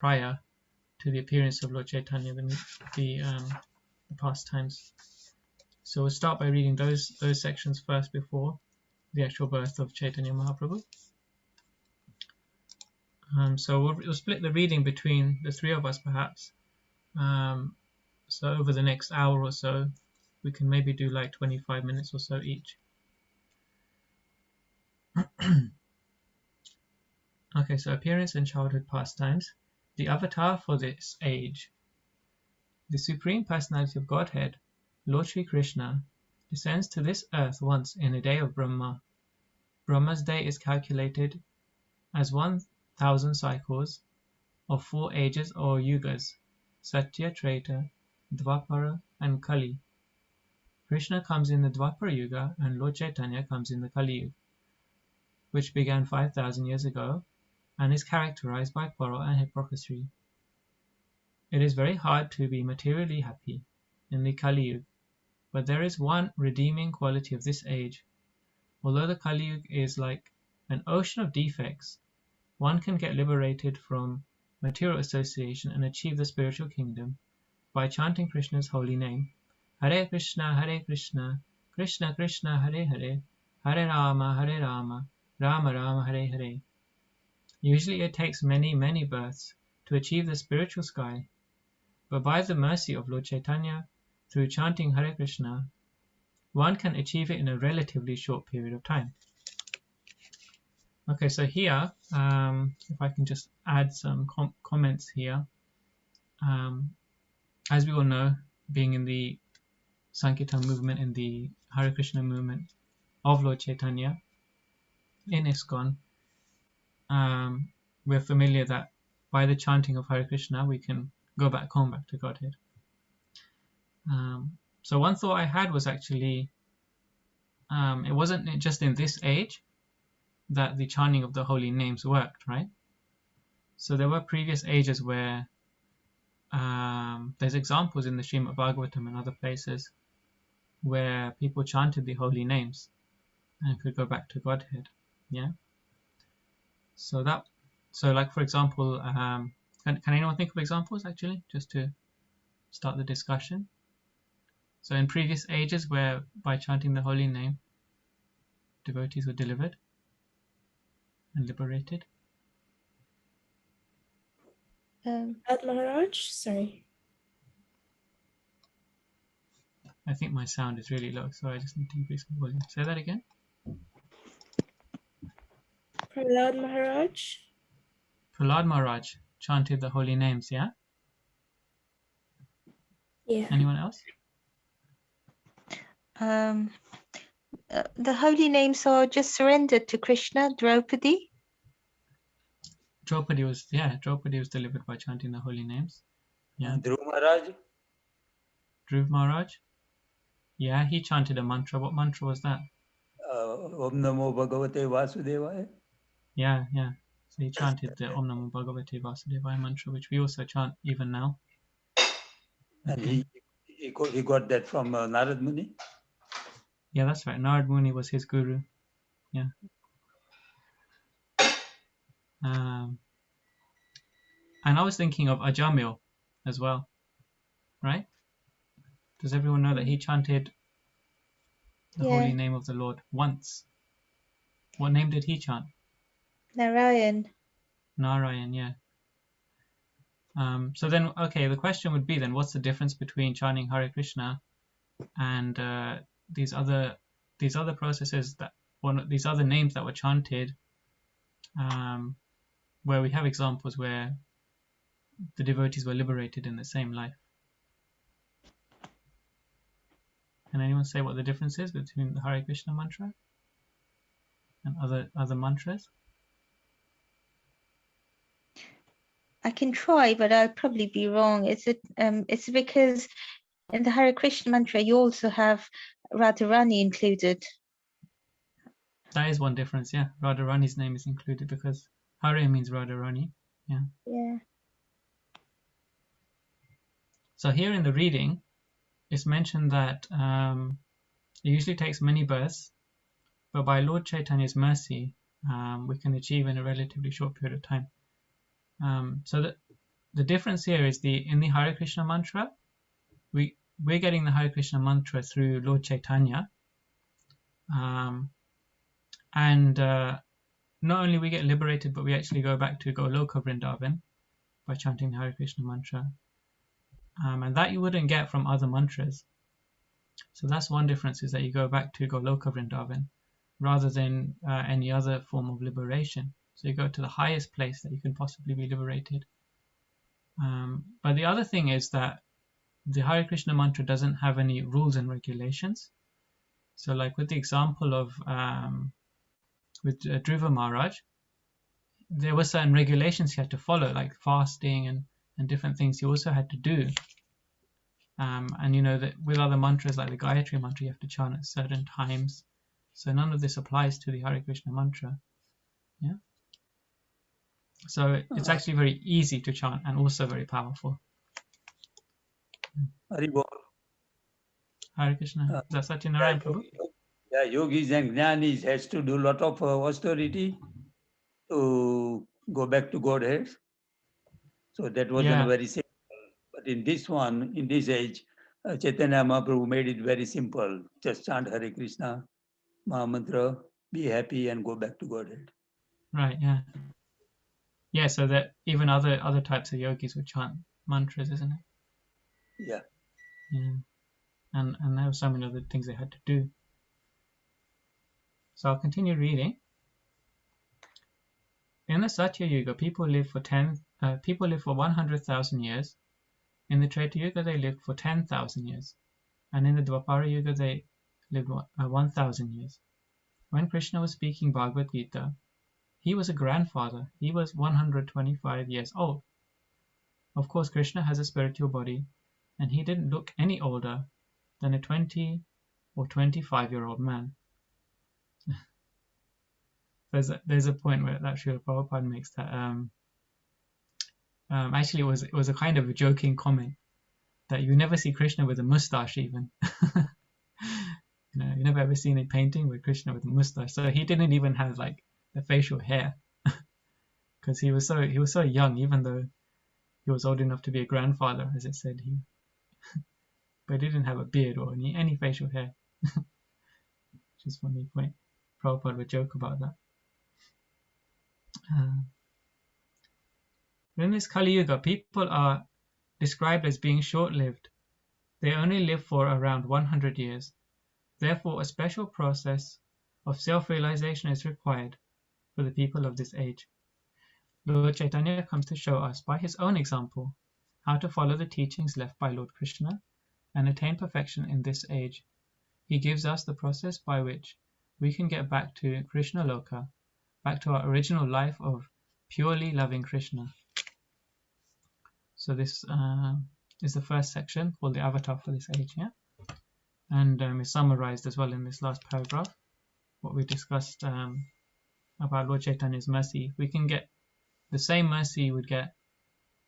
prior to the appearance of Lord Chaitanya, the pastimes. So we'll start by reading those sections first before the actual birth of Chaitanya Mahaprabhu. So we'll split the reading between the three of us, perhaps. So over the next hour or so, we can maybe do like 25 minutes or so each. Okay, so appearance and childhood pastimes. The avatar for this age. The Supreme Personality of Godhead, Lord Sri Krishna, descends to this earth once in a day of Brahma. Brahma's day is calculated as 1,000 cycles of 4 ages or yugas, Satya, Treta, Dvapara and Kali. Krishna comes in the Dvapara Yuga and Lord Chaitanya comes in the Kali Yuga, which began 5,000 years ago and is characterized by quarrel and hypocrisy. It is very hard to be materially happy in the Kali Yuga, but there is one redeeming quality of this age. Although the Kali Yuga is like an ocean of defects, one can get liberated from material association and achieve the spiritual kingdom by chanting Krishna's holy name. Hare Krishna, Krishna Krishna, Hare Hare, Hare Rama, Rama Rama, Hare Hare. Usually it takes many, many births to achieve the spiritual sky, but by the mercy of Lord Chaitanya, through chanting Hare Krishna, one can achieve it in a relatively short period of time. Okay, so here, if I can just add some comments here. As we all know, being in the Sankirtan movement, in the Hare Krishna movement of Lord Chaitanya in ISKCON, we're familiar that by the chanting of Hare Krishna, we can go back home, back to Godhead. So one thought I had was actually, it wasn't just in this age that the chanting of the holy names worked, right? So there were previous ages where there's examples in the Srimad Bhagavatam and other places where people chanted the holy names and could go back to Godhead. Yeah. So like for example, can anyone think of examples actually, just to start the discussion? So in previous ages where by chanting the holy name, devotees were delivered and liberated. Maharaj, sorry. I think my sound is really low, so I just need to increase my volume. Say that again. Prahlad Maharaj. Prahlad Maharaj chanted the holy names, yeah? Yeah. Anyone else? The holy names are just surrendered to Krishna. Draupadi. Draupadi was delivered by chanting the holy names. Yeah. Dhruv Maharaj. Dhruv Maharaj. Yeah, he chanted a mantra. What mantra was that? Om Namo Bhagavate Vasudevaya. Yeah. So he chanted the Om Namo Bhagavate Vasudevaya mantra, which we also chant even now. And he got that from Narad Muni. Yeah, that's right. Narad Muni was his guru. Yeah. And I was thinking of Ajamil as well, right? Does everyone know that he chanted the holy name of the Lord once? What name did he chant? Narayan. Narayan, yeah. So then, okay, the question would be then, what's the difference between chanting Hare Krishna and these other processes these other names that were chanted, where we have examples where the devotees were liberated in the same life? Can anyone say what the difference is between the Hare Krishna mantra and other mantras? I can try, but I'll probably be wrong. It's because in the Hare Krishna mantra you also have Radharani included. That is one difference, yeah. Radharani's name is included because Hare means Radharani. Yeah. Yeah. So here in the reading, it's mentioned that it usually takes many births, but by Lord Chaitanya's mercy, we can achieve in a relatively short period of time. So that the difference here is in the Hare Krishna mantra, we're getting the Hare Krishna mantra through Lord Chaitanya, and not only we get liberated, but we actually go back to Goloka Vrindavan by chanting the Hare Krishna mantra, and that you wouldn't get from other mantras. So that's one difference, is that you go back to Goloka Vrindavan rather than any other form of liberation. So you go to the highest place that you can possibly be liberated. But the other thing is that the Hare Krishna mantra doesn't have any rules and regulations. So like with the example of with Dhruva Maharaj, there were certain regulations he had to follow, like fasting and different things he also had to do. And you know that with other mantras like the Gayatri mantra, you have to chant at certain times. So none of this applies to the Hare Krishna mantra. Yeah. So it's actually very easy to chant and also very powerful. Haribol. Hare Krishna. Is that Satyanarayan Prabhu? Yeah, yogis and jnanis has to do a lot of austerity to go back to Godhead. So that wasn't very simple. But in this one, in this age, Chaitanya Mahaprabhu made it very simple. Just chant Hare Krishna, Mahamantra, be happy and go back to Godhead. Right, yeah. Yeah, so that even other types of yogis would chant mantras, isn't it? Yeah. Yeah. And there were so many other things they had to do. So I'll continue reading. In the Satya Yuga, people live for 100,000 years. In the Treta Yuga, they lived for 10,000 years. And in the Dwapara Yuga, they lived 1,000 years. When Krishna was speaking Bhagavad Gita, he was a grandfather. He was 125 years old. Of course, Krishna has a spiritual body, and he didn't look any older than a 20 or 25-year-old man. There's a point where that Srila Prabhupada makes that actually it was a kind of a joking comment that you never see Krishna with a mustache even. You never ever seen a painting with Krishna with a mustache. So he didn't even have like the facial hair because he was so young, even though he was old enough to be a grandfather, as it said here. But he didn't have a beard or any facial hair. Which is a funny point. Prabhupada would joke about that. In this Kali Yuga, people are described as being short-lived. They only live for around 100 years. Therefore, a special process of self-realization is required for the people of this age. Lord Chaitanya comes to show us by his own example how to follow the teachings left by Lord Krishna and attain perfection in this age. He gives us the process by which we can get back to Krishna Loka, back to our original life of purely loving Krishna. So this is the first section called the Avatar for this age, yeah? And is summarized as well in this last paragraph, what we discussed about Lord Chaitanya's mercy. We can get the same mercy you would get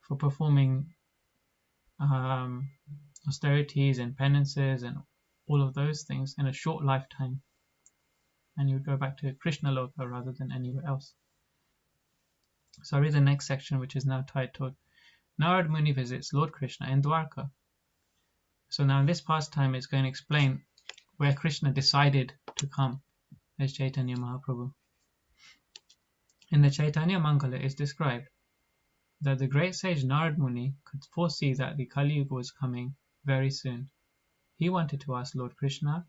for performing austerities and penances and all of those things in a short lifetime. And you would go back to Krishna Loka rather than anywhere else. So I read the next section, which is now titled Narad Muni visits Lord Krishna in Dwarka. So now in this pastime it's going to explain where Krishna decided to come as Chaitanya Mahaprabhu. In the Chaitanya Mangala it is described that the great sage Narad Muni could foresee that the Kali Yuga was coming very soon. He wanted to ask Lord Krishna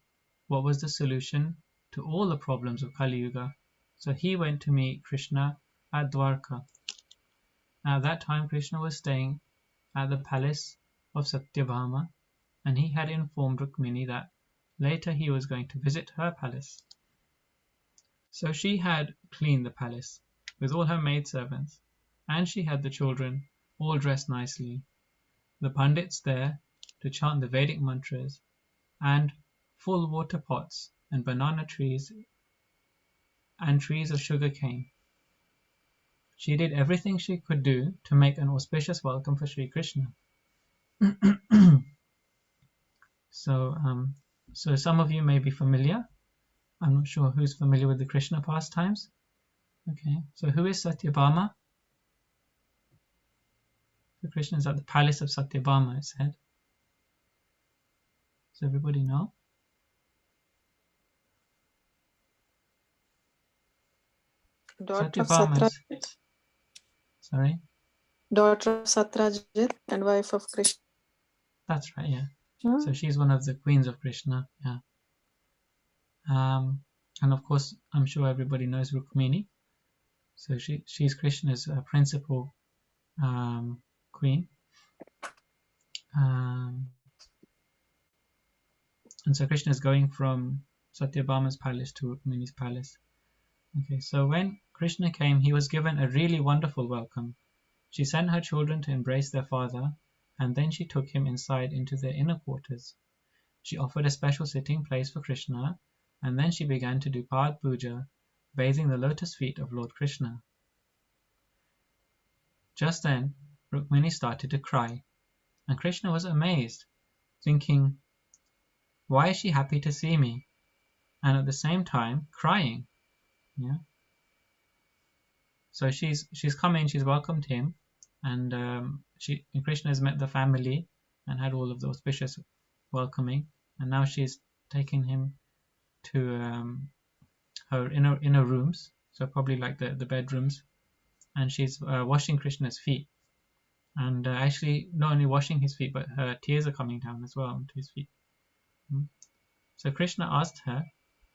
what was the solution to all the problems of Kali Yuga. So he went to meet Krishna at Dwarka. At that time Krishna was staying at the palace of Satyabhama, and he had informed Rukmini that later he was going to visit her palace. So she had cleaned the palace with all her maidservants, and she had the children all dressed nicely, the pandits there to chant the Vedic mantras, and full water pots and banana trees and trees of sugar cane. She did everything she could do to make an auspicious welcome for Sri Krishna. So some of you may be familiar. I'm not sure who's familiar with the Krishna pastimes. Okay, so who is Satyabhama? So Krishna is at the palace of Satyabhama, it said. Does everybody know? Daughter of Satyabhama is, Satrajit, sorry? daughter of Satrajit and wife of Krishna. That's right, yeah. So she's one of the queens of Krishna, yeah. And of course, I'm sure everybody knows Rukmini. So she's Krishna's principal queen. And so Krishna is going from Satyabhama's palace to Rukmini's palace. Okay, so when Krishna came, he was given a really wonderful welcome. She sent her children to embrace their father, and then she took him inside into their inner quarters. She offered a special sitting place for Krishna, and then she began to do Pad Puja, bathing the lotus feet of Lord Krishna. Just then, Rukmini started to cry, and Krishna was amazed, thinking, why is she happy to see me? And at the same time, crying. Yeah. So she's come in, she's welcomed him, and Krishna has met the family and had all of the auspicious welcoming, and now she's taking him to her inner rooms, so probably like the bedrooms, and she's washing Krishna's feet, and actually not only washing his feet, but her tears are coming down as well onto his feet. So Krishna asked her,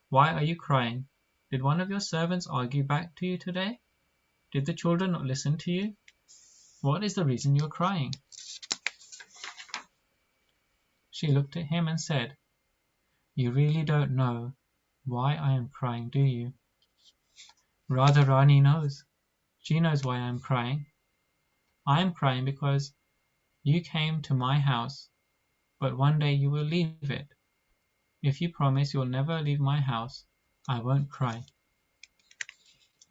why are you crying? Did one of your servants argue back to you today? Did the children not listen to you? What is the reason you're crying? She looked at him and said, you really don't know why I am crying, do you? Radharani knows. She knows why I am crying. I am crying because you came to my house, but one day you will leave it. If you promise you'll never leave my house, I won't cry.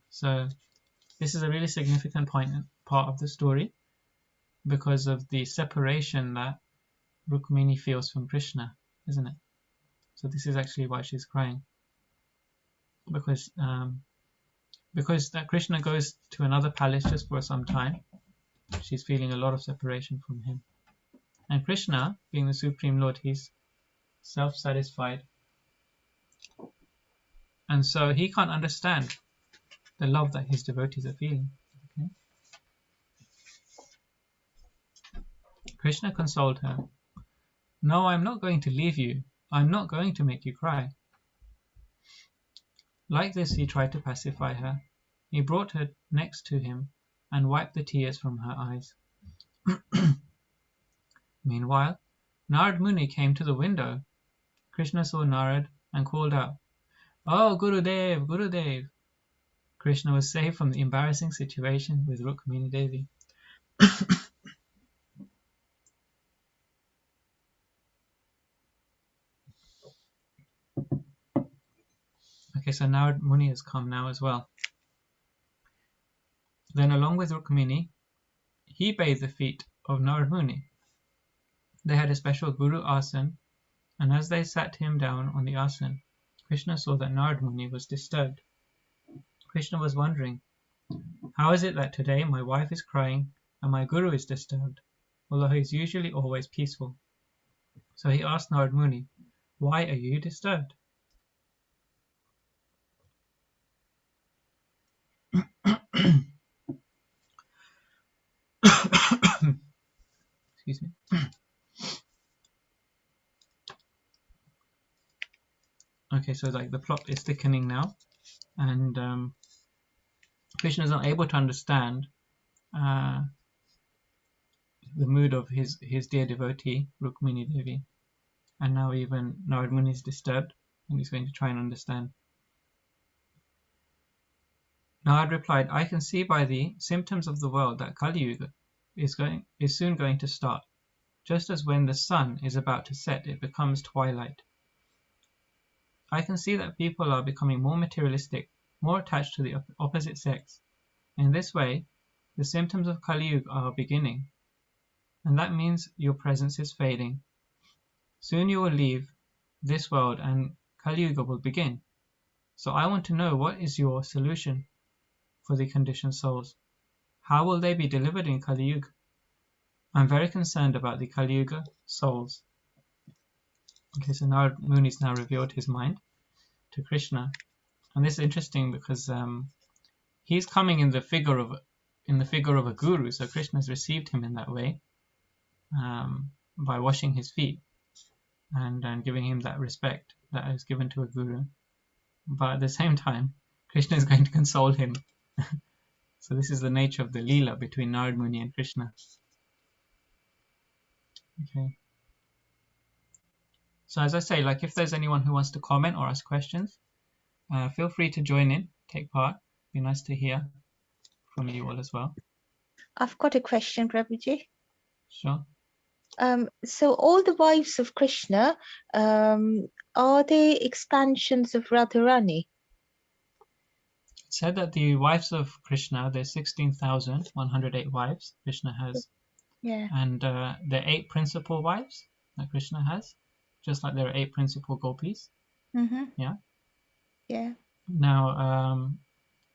So this is a really significant part of the story because of the separation that Rukmini feels from Krishna, isn't it? So this is actually why she's crying. Because that Krishna goes to another palace just for some time, she's feeling a lot of separation from him. And Krishna, being the Supreme Lord, he's self-satisfied. And so he can't understand the love that his devotees are feeling. Okay? Krishna consoled her. No, I'm not going to leave you. I'm not going to make you cry. Like this, he tried to pacify her. He brought her next to him and wiped the tears from her eyes. Meanwhile, Narad Muni came to the window. Krishna saw Narad and called out, Oh, Gurudev, Gurudev! Krishna was saved from the embarrassing situation with Rukmini Devi. Okay, so Narad Muni has come now as well. Then along with Rukmini, he bathed the feet of Narad Muni. They had a special Guru Asan, and as they sat him down on the Asan, Krishna saw that Narad Muni was disturbed. Krishna was wondering, how is it that today my wife is crying and my Guru is disturbed, although he is usually always peaceful? So he asked Narad Muni, why are you disturbed? Excuse me. Okay, so like the plot is thickening now, and Krishna is not able to understand the mood of his dear devotee Rukmini Devi, and now even Narad Muni is disturbed, and he's going to try and understand. Narad replied, I can see by the symptoms of the world that Kali Yuga is soon going to start. Just as when the sun is about to set, it becomes twilight. I can see that people are becoming more materialistic, more attached to the opposite sex. In this way, the symptoms of Kali Yuga are beginning, and that means your presence is fading. Soon you will leave this world and Kali Yuga will begin. So I want to know, what is your solution for the conditioned souls? How will they be delivered in Kali Yuga? I'm very concerned about the Kali Yuga souls. Okay, so Narad Muni's now revealed his mind to Krishna, and this is interesting because he's coming in the figure of a guru. So Krishna's received him in that way by washing his feet and giving him that respect that is given to a guru. But at the same time, Krishna is going to console him. So this is the nature of the Leela between Narad Muni and Krishna. Okay. So as I say, like if there's anyone who wants to comment or ask questions, feel free to join in, take part. Be nice to hear from you all as well. I've got a question, Prabhuji. Sure. So all the wives of Krishna, are they expansions of Radharani? It said that the wives of Krishna, there's 16,108 wives Krishna has. Yeah. And there are 8 principal wives that Krishna has, just like there are 8 principal gopis. Mm-hmm. Yeah. Yeah. Now,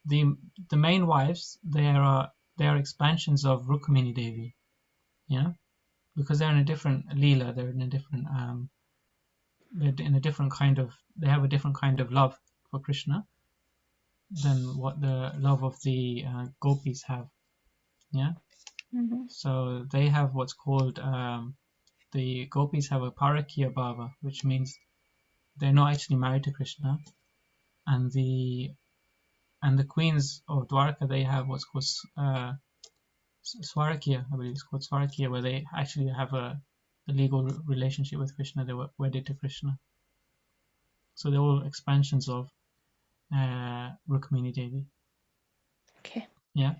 the main wives, they are expansions of Rukmini Devi. Yeah, because they're in a different Leela, they're in a different they have a different kind of love for Krishna than what the love of the gopis have. Yeah. Mm-hmm. So they have what's called the gopis have a parakya bhava, which means they're not actually married to Krishna, and the queens of Dwarka, they have what's called Swarakya, I believe it's called Swarakya, where they actually have a legal relationship with Krishna. They were wedded to Krishna. So they're all expansions of Rukmini Devi. Okay. Yeah.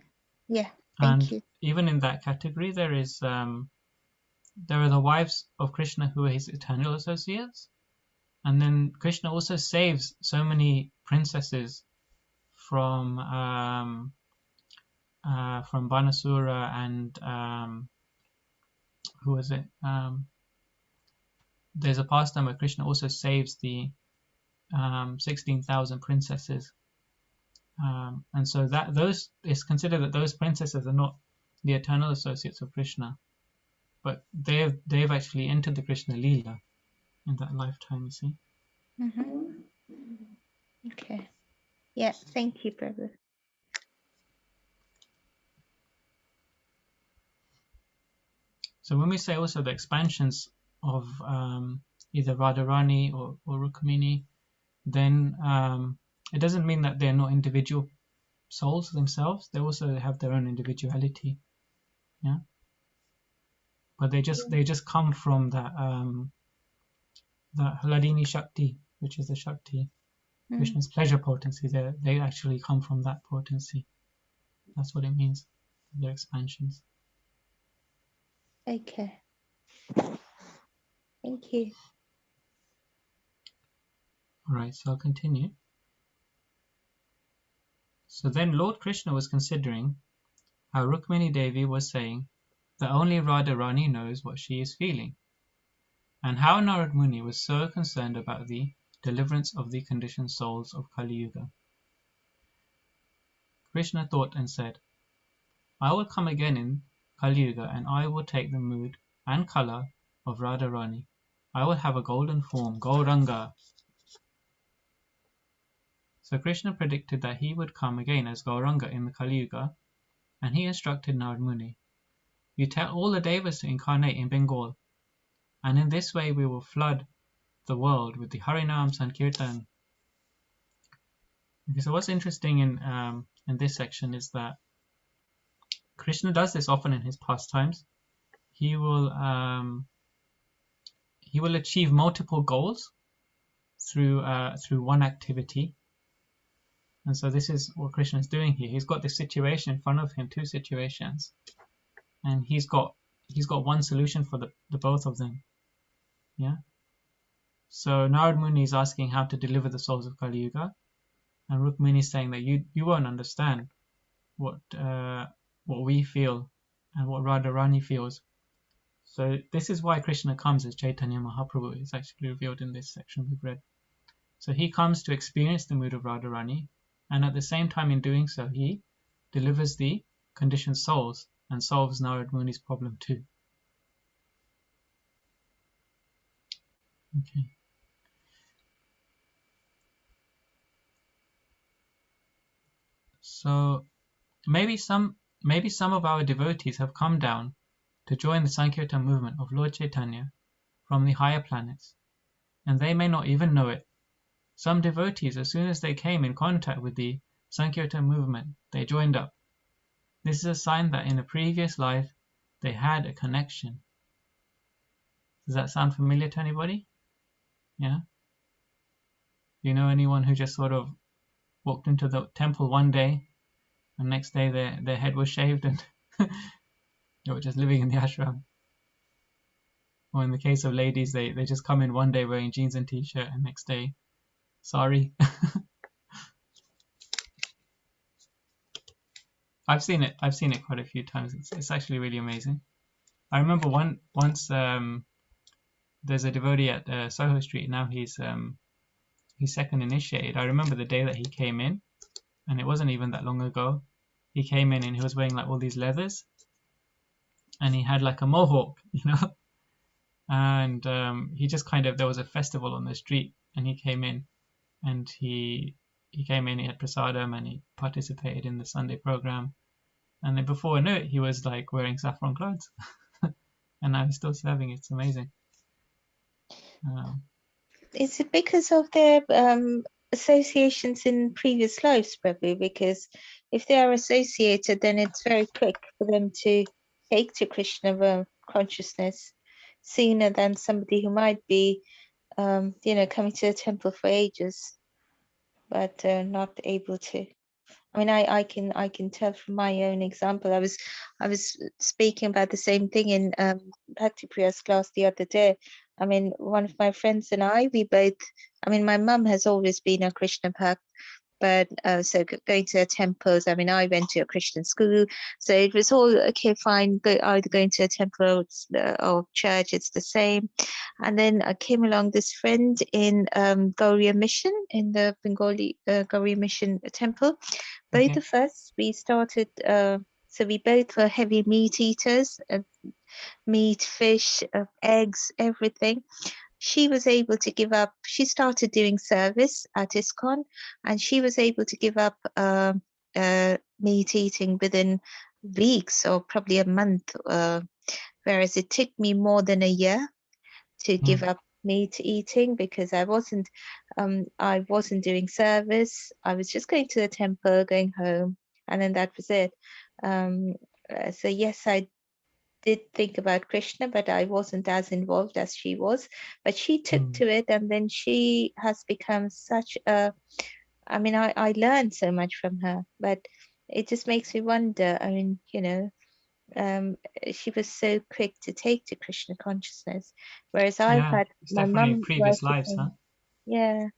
Yeah. Thank you. Even in that category, there are the wives of Krishna who are his eternal associates, and then Krishna also saves so many princesses from Banasura and who was it? There's a pastime where Krishna also saves the 16,000 princesses, and so that those is considered that those princesses are not the eternal associates of Krishna, but they've actually entered the Krishna Leela in that lifetime. You see. Mm-hmm. Okay. Yeah. Thank you, Prabhu. So when we say also the expansions of either Radharani or Rukmini, then it doesn't mean that they're not individual souls themselves. They also have their own individuality. Yeah. But they just come from that Hladini Shakti, which is the Shakti, Krishna's pleasure potency. They actually come from that potency. That's what it means. They're expansions. Okay. Thank you. All right, so I'll continue. So then Lord Krishna was considering how Rukmini Devi was saying that only Radharani knows what she is feeling, and how Narad Muni was so concerned about the deliverance of the conditioned souls of Kali Yuga. Krishna thought and said, I will come again in Kali Yuga, and I will take the mood and color of Radharani. I will have a golden form, Gauranga. So Krishna predicted that he would come again as Gauranga in the Kali Yuga, and he instructed Narad Muni, you tell all the Devas to incarnate in Bengal, and in this way we will flood the world with the Harinam Sankirtan. Okay, so what's interesting in this section is that Krishna does this often in his pastimes. He will achieve multiple goals through one activity. And so this is what Krishna is doing here. He's got this situation in front of him, 2 situations, and he's got one solution for the both of them. Yeah. So Narad Muni is asking how to deliver the souls of Kali Yuga, and Rukmini is saying that you won't understand what we feel and what Radharani feels. So this is why Krishna comes as Chaitanya Mahaprabhu. It's actually revealed in this section we've read. So he comes to experience the mood of Radharani, and at the same time in doing so, he delivers the conditioned souls and solves Narad Muni's problem too. Okay. So maybe some of our devotees have come down to join the Sankirtan movement of Lord Chaitanya from the higher planets, and they may not even know it. Some devotees, as soon as they came in contact with the Sankirtan movement, they joined up. This is a sign that in a previous life they had a connection. Does that sound familiar to anybody? Yeah? Do you know anyone who just sort of walked into the temple one day and next day their head was shaved and they were just living in the ashram? Or in the case of ladies, they just come in one day wearing jeans and t-shirt and next day, sorry. I've seen it quite a few times. It's actually really amazing. I remember once there's a devotee at Soho Street. Now he's second initiated. I remember the day that he came in, and it wasn't even that long ago. He came in and he was wearing like all these leathers, and he had like a mohawk, and he just there was a festival on the street, and he came in, and he had prasadam, and he participated in the Sunday program, and then before I knew it, he was like wearing saffron clothes, and now he's still serving. It's amazing. Is it because of their associations in previous lives, Prabhu? Because if they are associated, then it's very quick for them to take to Krishna consciousness sooner than somebody who might be, coming to the temple for ages, but not able to. I mean, I can tell from my own example. I was speaking about the same thing in Bhakti Priya's class the other day. I mean, one of my friends and I, my mum has always been a Krishna bhakt, but so going to temples. I mean, I went to a Christian school, so it was all okay, fine. Either going to a temple or church, it's the same. And then I came along this friend in Gauriya Mission, in the Bengali Gauriya Mission temple. Both of us, we started. So we both were heavy meat eaters, meat, fish, eggs, everything. She was able to give up. She started doing service at ISKCON, and she was able to give up meat eating within weeks or probably a month, whereas it took me more than a year to give up meat eating, because I wasn't doing service. I was just going to the temple, going home, and then that was it. So yes, I did think about Krishna, but I wasn't as involved as she was. But she took to it, and then she has become such a, I learned so much from her, but it just makes me wonder. I mean, she was so quick to take to Krishna consciousness, whereas I've had my mum previous lives, huh? Yeah.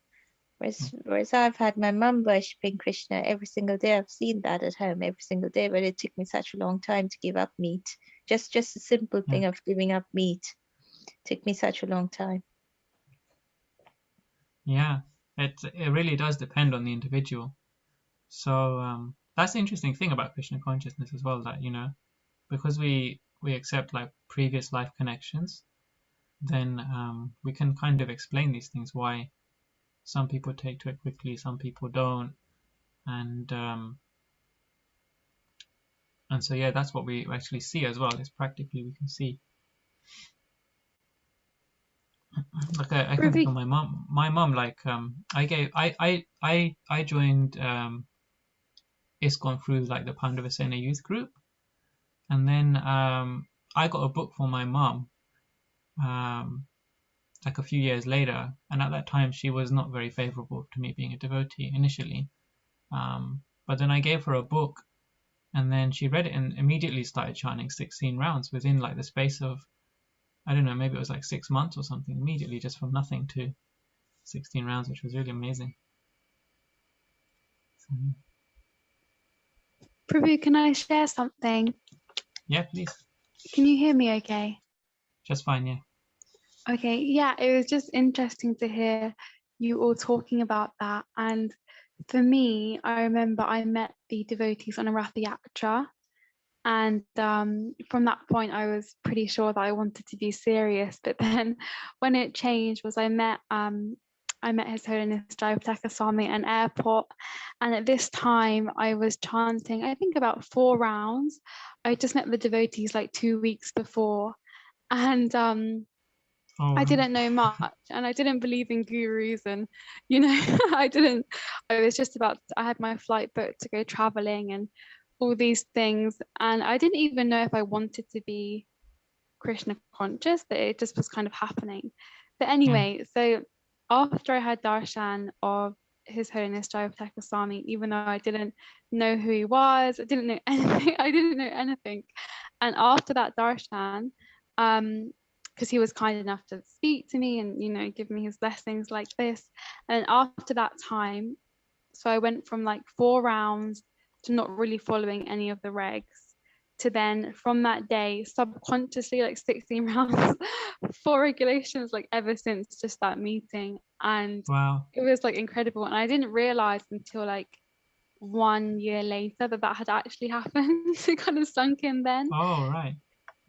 Whereas I've had my mum worshipping Krishna every single day. I've seen that at home every single day, but it took me such a long time to give up meat. Just a simple thing of giving up meat took me such a long time. Yeah, it really does depend on the individual. So that's the interesting thing about Krishna consciousness as well, that because we accept like previous life connections, then we can kind of explain these things, why some people take to it quickly, some people don't, and so yeah, that's what we actually see as well. Is practically we can see. Like I can think of my mom. Like I joined ISKCON through like the Pandavasena youth group, and then I got a book for my mom like a few years later, and at that time she was not very favorable to me being a devotee initially, but then I gave her a book, and then she read it and immediately started chanting 16 rounds within like the space of, I don't know, maybe it was like 6 months or something, immediately just from nothing to 16 rounds, which was really amazing. So, Prabhu, can I share something? yeah, please. Can you hear me okay? Just fine, yeah. Okay, yeah, it was just interesting to hear you all talking about that. And for me, I remember I met the devotees on a Rath Yatra, And from that point, I was pretty sure that I wanted to be serious. But then when it changed was I met His Holiness Jayapataka Swami at an airport. And at this time I was chanting, I think about 4 rounds. I just met the devotees like 2 weeks before. And I didn't know much, and I didn't believe in gurus, and I had my flight booked to go traveling and all these things, and I didn't even know if I wanted to be Krishna conscious, but it just was kind of happening. But anyway, so after I had darshan of His Holiness Jayapataka Swami, even though I didn't know who he was, I didn't know anything, and after that darshan, because he was kind enough to speak to me and give me his blessings like this, and after that time, so I went from like 4 rounds to not really following any of the regs, to then from that day subconsciously like 16 rounds, 4 regulations, like ever since just that meeting. And it was like incredible, and I didn't realize until like 1 year later that had actually happened. It kind of sunk in then.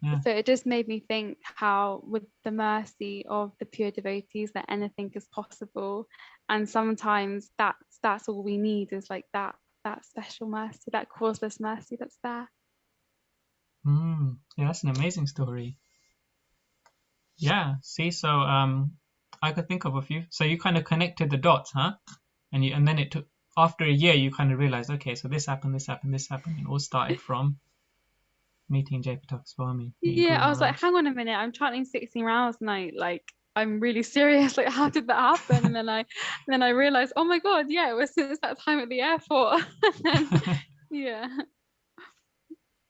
Yeah. So it just made me think how with the mercy of the pure devotees that anything is possible, and sometimes that's all we need is like that special mercy, that causeless mercy that's there. Yeah, that's an amazing story. Yeah, see, so I could think of a few. So you kind of connected the dots, huh? And then it took, after a year, you kind of realized, okay, so this happened, and it all started from meeting Jayapataka Swami. Yeah, I was like, hang on a minute, I'm chanting 16 rounds tonight, like I'm really serious, like how did that happen? And then I realized, oh my god, yeah, it was since that time at the airport. Yeah.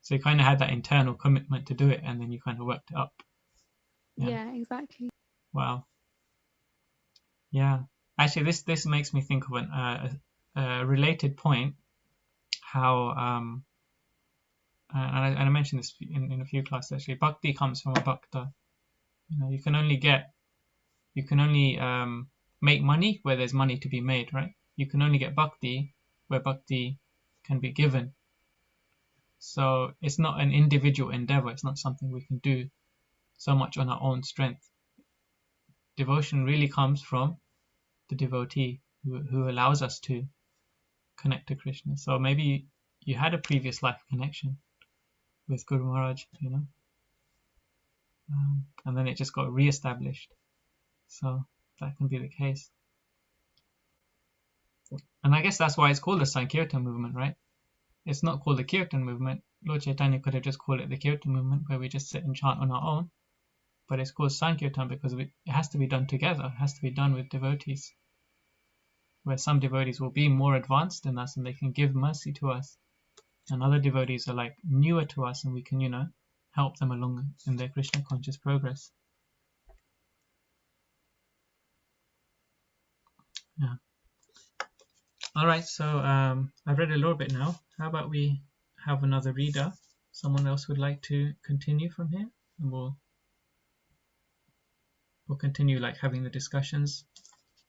So you kind of had that internal commitment to do it, and then you kind of worked it up. Yeah, exactly. Wow. Yeah, actually this makes me think of a related point, how and I mentioned this in a few classes actually. Bhakti comes from a bhakta. You can only make money where there's money to be made, right? You can only get bhakti where bhakti can be given. So it's not an individual endeavor. It's not something we can do so much on our own strength. Devotion really comes from the devotee who allows us to connect to Krishna. So maybe you had a previous life connection with Guru Maharaj, and then it just got re-established. So that can be the case. And I guess that's why it's called the Sankirtan movement, right? It's not called the Kirtan movement. Lord Chaitanya could have just called it the Kirtan movement, where we just sit and chant on our own. But it's called Sankirtan because it has to be done together. It has to be done with devotees, where some devotees will be more advanced than us and they can give mercy to us. And other devotees are like newer to us, and we can, help them along in their Krishna conscious progress. Yeah. All right, so I've read a little bit now. How about we have another reader? Someone else would like to continue from here, and we'll continue like having the discussions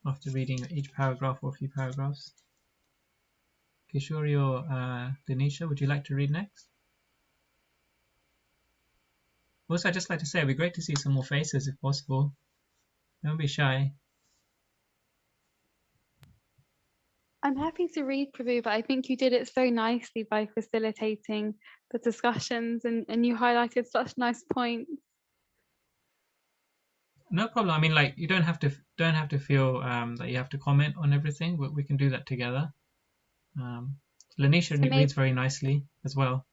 after reading each paragraph or a few paragraphs. Kishori or Denisha, would you like to read next? Also, I'd just like to say it'd be great to see some more faces if possible. Don't be shy. I'm happy to read, Prabhu, but I think you did it so nicely by facilitating the discussions, and you highlighted such nice points. No problem. I mean, like, you don't have to feel that you have to comment on everything, but we can do that together. Lanisha reads very nicely as well.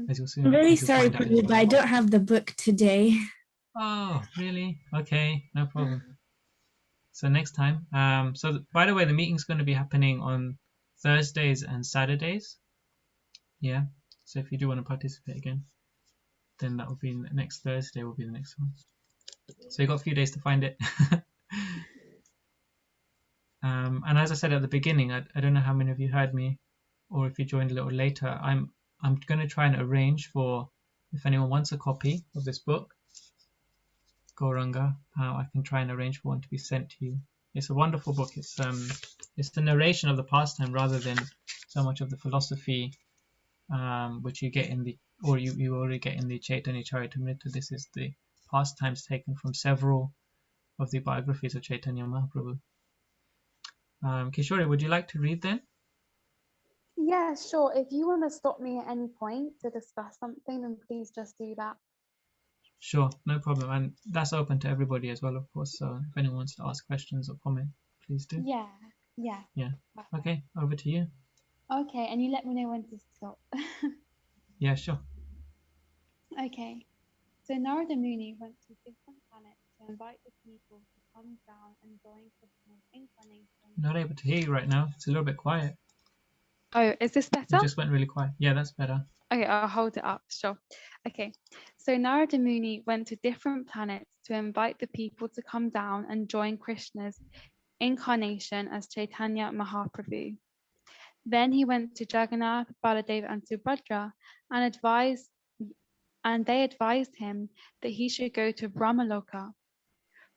As you'll see. I'm really sorry, Prabhu, but I don't have the book today. Oh, really? Okay, no problem. So next time. So by the way, the meeting's going to be happening on Thursdays and Saturdays. Yeah. So if you do want to participate again, then that will be next Thursday. Will be the next one. So you got a few days to find it. And as I said at the beginning, I don't know how many of you heard me, or if you joined a little later. I'm going to try and arrange for, if anyone wants a copy of this book, Gauranga, I can try and arrange for one to be sent to you. It's a wonderful book. It's the narration of the pastime rather than so much of the philosophy which you get in the, or you already get in the Chaitanya Charitamrita. This is the pastimes taken from several of the biographies of Chaitanya Mahaprabhu. Kishori, would you like to read then? Yeah, sure. If you want to stop me at any point to discuss something, then please just do that. Sure, no problem. And that's open to everybody as well, of course. So if anyone wants to ask questions or comment, please do. Yeah. Yeah. Perfect. Okay, over to you. Okay, and you let me know when to stop. Yeah, sure. Okay. So Narada Muni went to different planets to invite the people to come down and join Krishna's incarnation. Not able to hear you right now. It's a little bit quiet. Oh, is this better? It just went really quiet. Yeah, that's better. Okay, I'll hold it up. Sure. Okay. So Narada Muni went to different planets to invite the people to come down and join Krishna's incarnation as Chaitanya Mahaprabhu. Then he went to Jagannath, Baladev, and Subhadra and they advised him that he should go to Brahmaloka.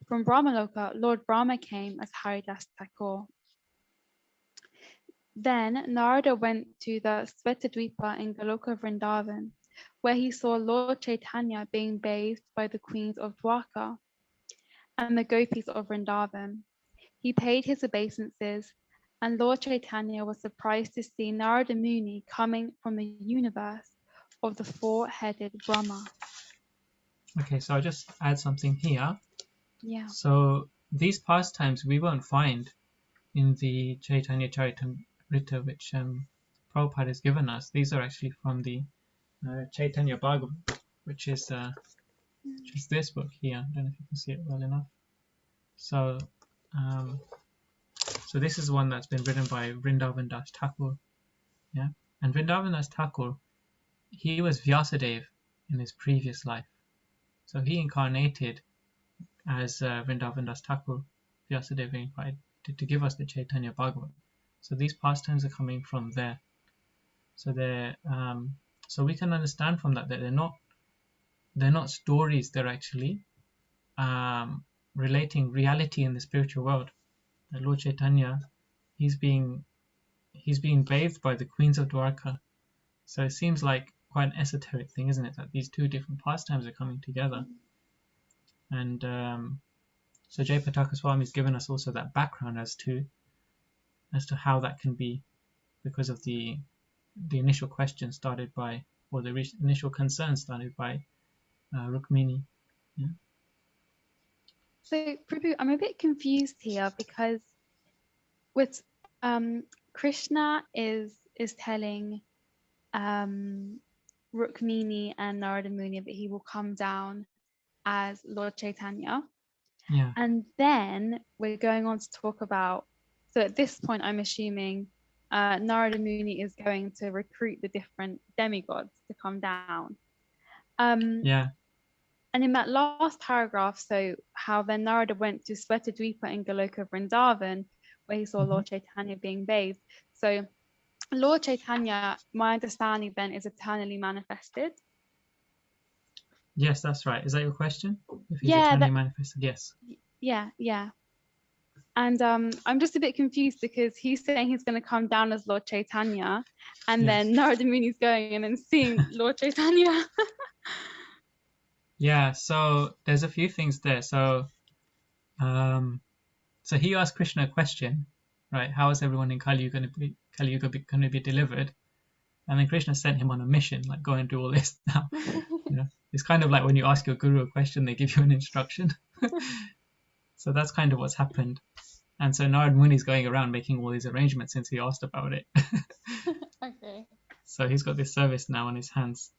From Brahmaloka, Lord Brahma came as Haridas Thakur. Then Narada went to the Svetadvipa in Goloka Vrindavan, where he saw Lord Chaitanya being bathed by the queens of Dwarka and the gopis of Vrindavan. He paid his obeisances, and Lord Chaitanya was surprised to see Narada Muni coming from the universe of the four-headed Brahma. Okay, so I'll just add something here. Yeah. So these pastimes we won't find in the Chaitanya Charitamrita, which Prabhupada has given us. These are actually from the Chaitanya Bhagavat, which is this book here. I don't know if you can see it well enough. So, so this is one that's been written by Vrindavan Das Thakur. Yeah, and Vrindavan Das Thakur, he was Vyasadeva in his previous life. So he incarnated as Vrindavan Das Thakur, Vyasadeva incarnated to give us the Chaitanya Bhagavat. So these pastimes are coming from there. So they're so we can understand from that they're not stories. They're actually relating reality in the spiritual world. The Lord Chaitanya, he's being bathed by the queens of Dwarka. So it seems like quite an esoteric thing, isn't it? That these two different pastimes are coming together. And so Jayapataka Swami has given us also that background as to how that can be, because of the initial question started by, or the initial concern started by Rukmini. Yeah. So Prabhu, I'm a bit confused here because with Krishna is telling Rukmini and Narada Muni that he will come down as Lord Chaitanya. Yeah. And then we're going on to talk about, so at this point I'm assuming Narada Muni is going to recruit the different demigods to come down. Yeah. And in that last paragraph, so how then Narada went to Svetadvipa in Goloka Vrindavan, where he saw Lord Chaitanya being bathed. So Lord Chaitanya, my understanding then, is eternally manifested. Yes, that's right. Is that your question? If he's eternally manifested, yes. Yeah. And I'm just a bit confused because he's saying he's going to come down as Lord Chaitanya, and then Narada Muni's going and then seeing Lord Chaitanya. Yeah, so there's a few things there. So so he asked Krishna a question, right? How is everyone in Kali Yuga going to be delivered? And then Krishna sent him on a mission, like go and do all this now. You know, it's kind of like when you ask your guru a question, they give you an instruction. So that's kind of what's happened. And so Narad Muni is going around making all these arrangements since he asked about it. Okay. So he's got this service now on his hands.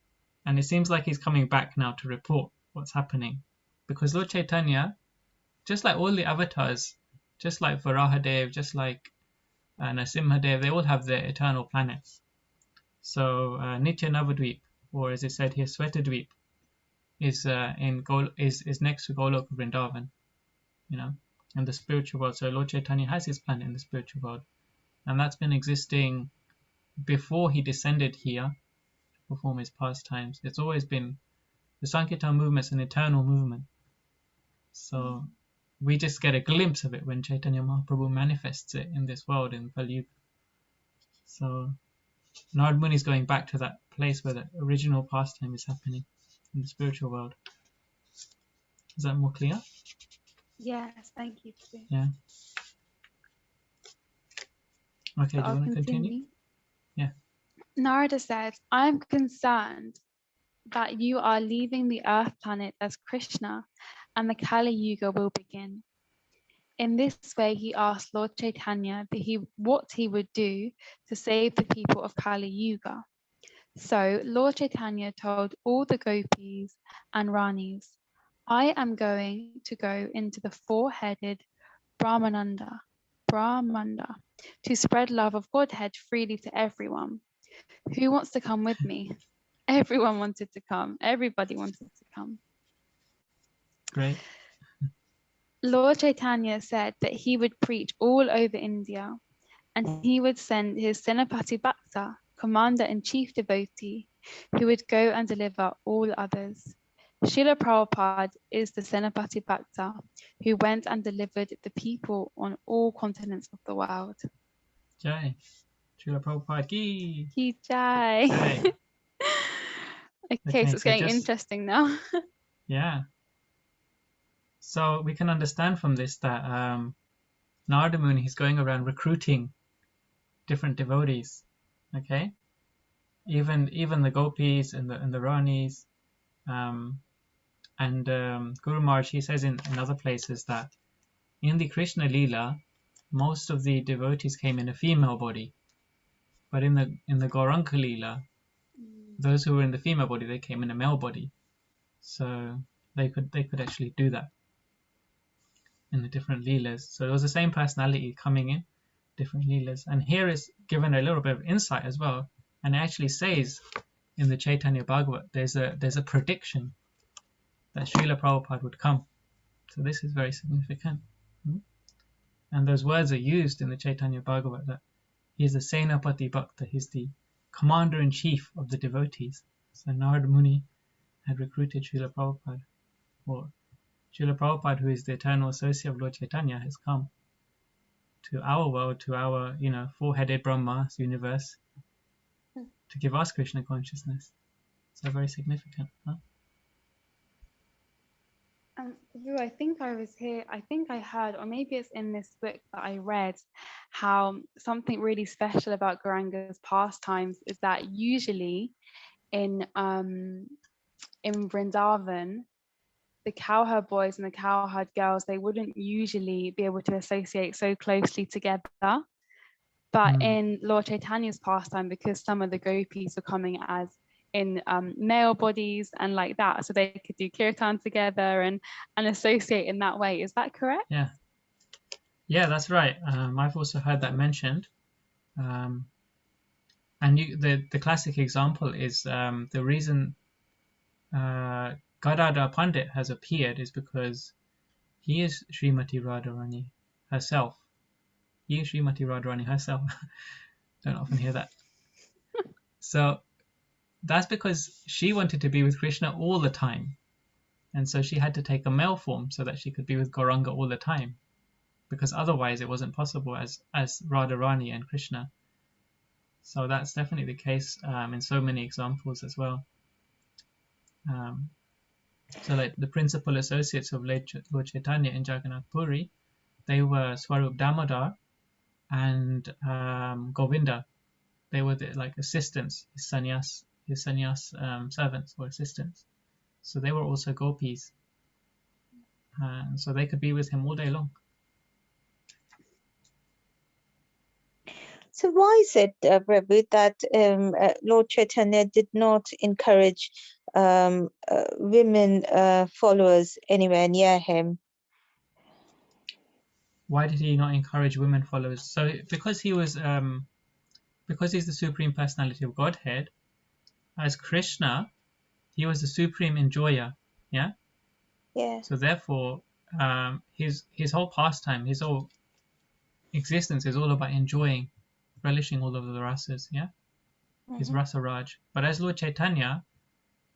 And it seems like he's coming back now to report what's happening. Because Lord Chaitanya, just like all the avatars, just like Varahadev, just like Narasimhadev, they all have their eternal planets. So Nitya Navadvip, or as it said here, Svetadvip, is next to Goloka Vrindavan, you know, in the spiritual world. So Lord Chaitanya has his planet in the spiritual world. And that's been existing before he descended here to perform his pastimes. It's always been, the Sankirtan movement is an eternal movement. So we just get a glimpse of it when Chaitanya Mahaprabhu manifests it in this world in Kali Yuga. So Narad Muni is going back to that place where the original pastime is happening in the spiritual world. Is that more clear? Yes, thank you. Yeah. Okay, So do you want to continue? Yeah. Narada said, I am concerned that you are leaving the earth planet as Krishna and the Kali Yuga will begin. In this way, he asked Lord Chaitanya what he would do to save the people of Kali Yuga. So Lord Chaitanya told all the gopis and ranis, I am going to go into the four-headed Brahmanda to spread love of Godhead freely to everyone. Who wants to come with me? Everyone wanted to come. Everybody wanted to come. Great. Lord Chaitanya said that he would preach all over India and he would send his Senapati Bhakta, commander-in-chief devotee, who would go and deliver all others. Srila Prabhupada is the Senapati Bhakta who went and delivered the people on all continents of the world. Jai. Srila Prabhupada ki. Ki Jai. Jai. Okay, so it's getting interesting now. Yeah. So we can understand from this that Narada Muni, he's going around recruiting different devotees. Okay, even the gopis and the ranis, and Guru Maharaj, he says in other places that in the Krishna Leela, most of the devotees came in a female body, but in the Gauranga Leela, those who were in the female body, they came in a male body. So they could actually do that in the different leelas. So it was the same personality coming in different leelas. And here is given a little bit of insight as well. And it actually says in the Chaitanya Bhagavat, there's a prediction that Srila Prabhupada would come. So this is very significant. And those words are used in the Chaitanya Bhagavat that he's the Senapati Bhakta, he's the commander-in-chief of the devotees. So Narada Muni had recruited Srila Prabhupada. Or Srila Prabhupada, who is the eternal associate of Lord Chaitanya, has come to our world, to our, four-headed Brahma's universe, to give us Krishna consciousness. So very significant, huh? I think I heard, or maybe it's in this book that I read, how something really special about Gauranga's pastimes is that usually in Vrindavan, the cowherd boys and the cowherd girls, they wouldn't usually be able to associate so closely together. But in Lord Chaitanya's pastime, because some of the gopis were coming as in male bodies and like that, so they could do kirtan together and associate in that way. Is that correct? Yeah, that's right. I've also heard that mentioned. And the classic example is the reason Gadadhar Pandit has appeared is because he is Srimati Radharani herself. He is Srimati Radharani herself. Don't often hear that. So that's because she wanted to be with Krishna all the time. And so she had to take a male form so that she could be with Gauranga all the time. Because otherwise it wasn't possible as Radharani and Krishna. So that's definitely the case in so many examples as well. So like the principal associates of Lord Chaitanya in Jagannath Puri, they were Swarup Damodar and Govinda. They were like assistants, his sannyas servants or assistants. So they were also gopis. So they could be with him all day long. So why is it, Prabhu, that Lord Chaitanya did not encourage women followers anywhere near him? Why did he not encourage women followers? So because he was, because he's the Supreme Personality of Godhead, as Krishna, he was the supreme enjoyer. Yeah. Yeah. So therefore, his whole pastime, his whole existence is all about enjoying, relishing all of the rasas. Yeah. His rasa raj. But as Lord Chaitanya,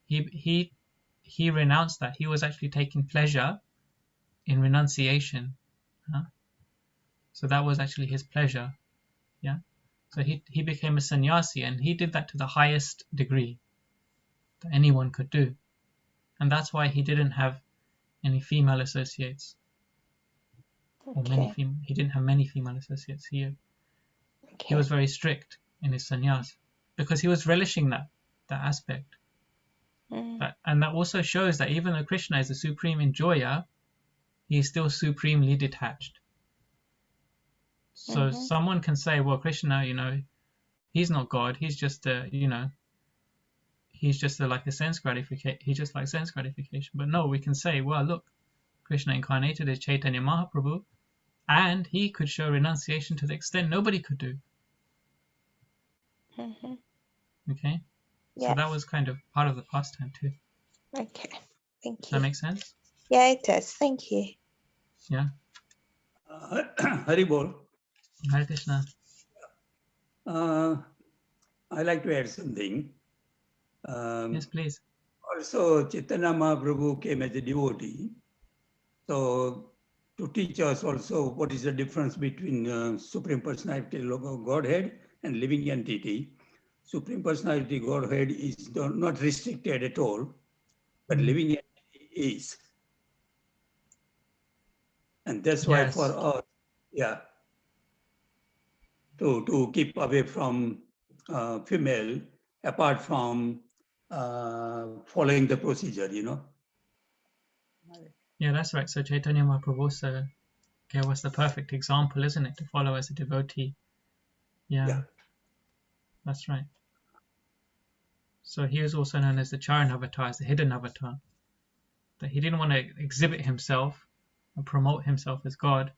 he renounced that. He was actually taking pleasure in renunciation. Huh? So that was actually his pleasure. Yeah. So he became a sannyasi, and he did that to the highest degree that anyone could do. And that's why he didn't have any female associates. Or he didn't have many female associates. He was very strict in his sannyas because he was relishing that aspect. And that also shows that even though Krishna is the supreme enjoyer, he is still supremely detached. So someone can say, well, Krishna, he's not God. He's just he's just like a sense gratification. He just likes sense gratification. But no, we can say, well, look, Krishna incarnated as Chaitanya Mahaprabhu, and he could show renunciation to the extent nobody could do. Okay? Yeah. So that was kind of part of the pastime too. Okay, thank you. Does that make sense? Yeah, it does. Thank you. Yeah. Hari Bol. Hare Krishna. I like to add something. Yes, please. Also, Chaitanya Mahaprabhu came as a devotee. So, to teach us also what is the difference between Supreme Personality of Godhead and living entity. Supreme Personality Godhead is not restricted at all, but living entity is. And that's why for us, to keep away from female, apart from following the procedure, Yeah, that's right. So Chaitanya Mahaprabhu gave us the perfect example, isn't it, to follow as a devotee? Yeah. That's right. So he was also known as the Charan avatar, as the hidden avatar. That he didn't want to exhibit himself and promote himself as God.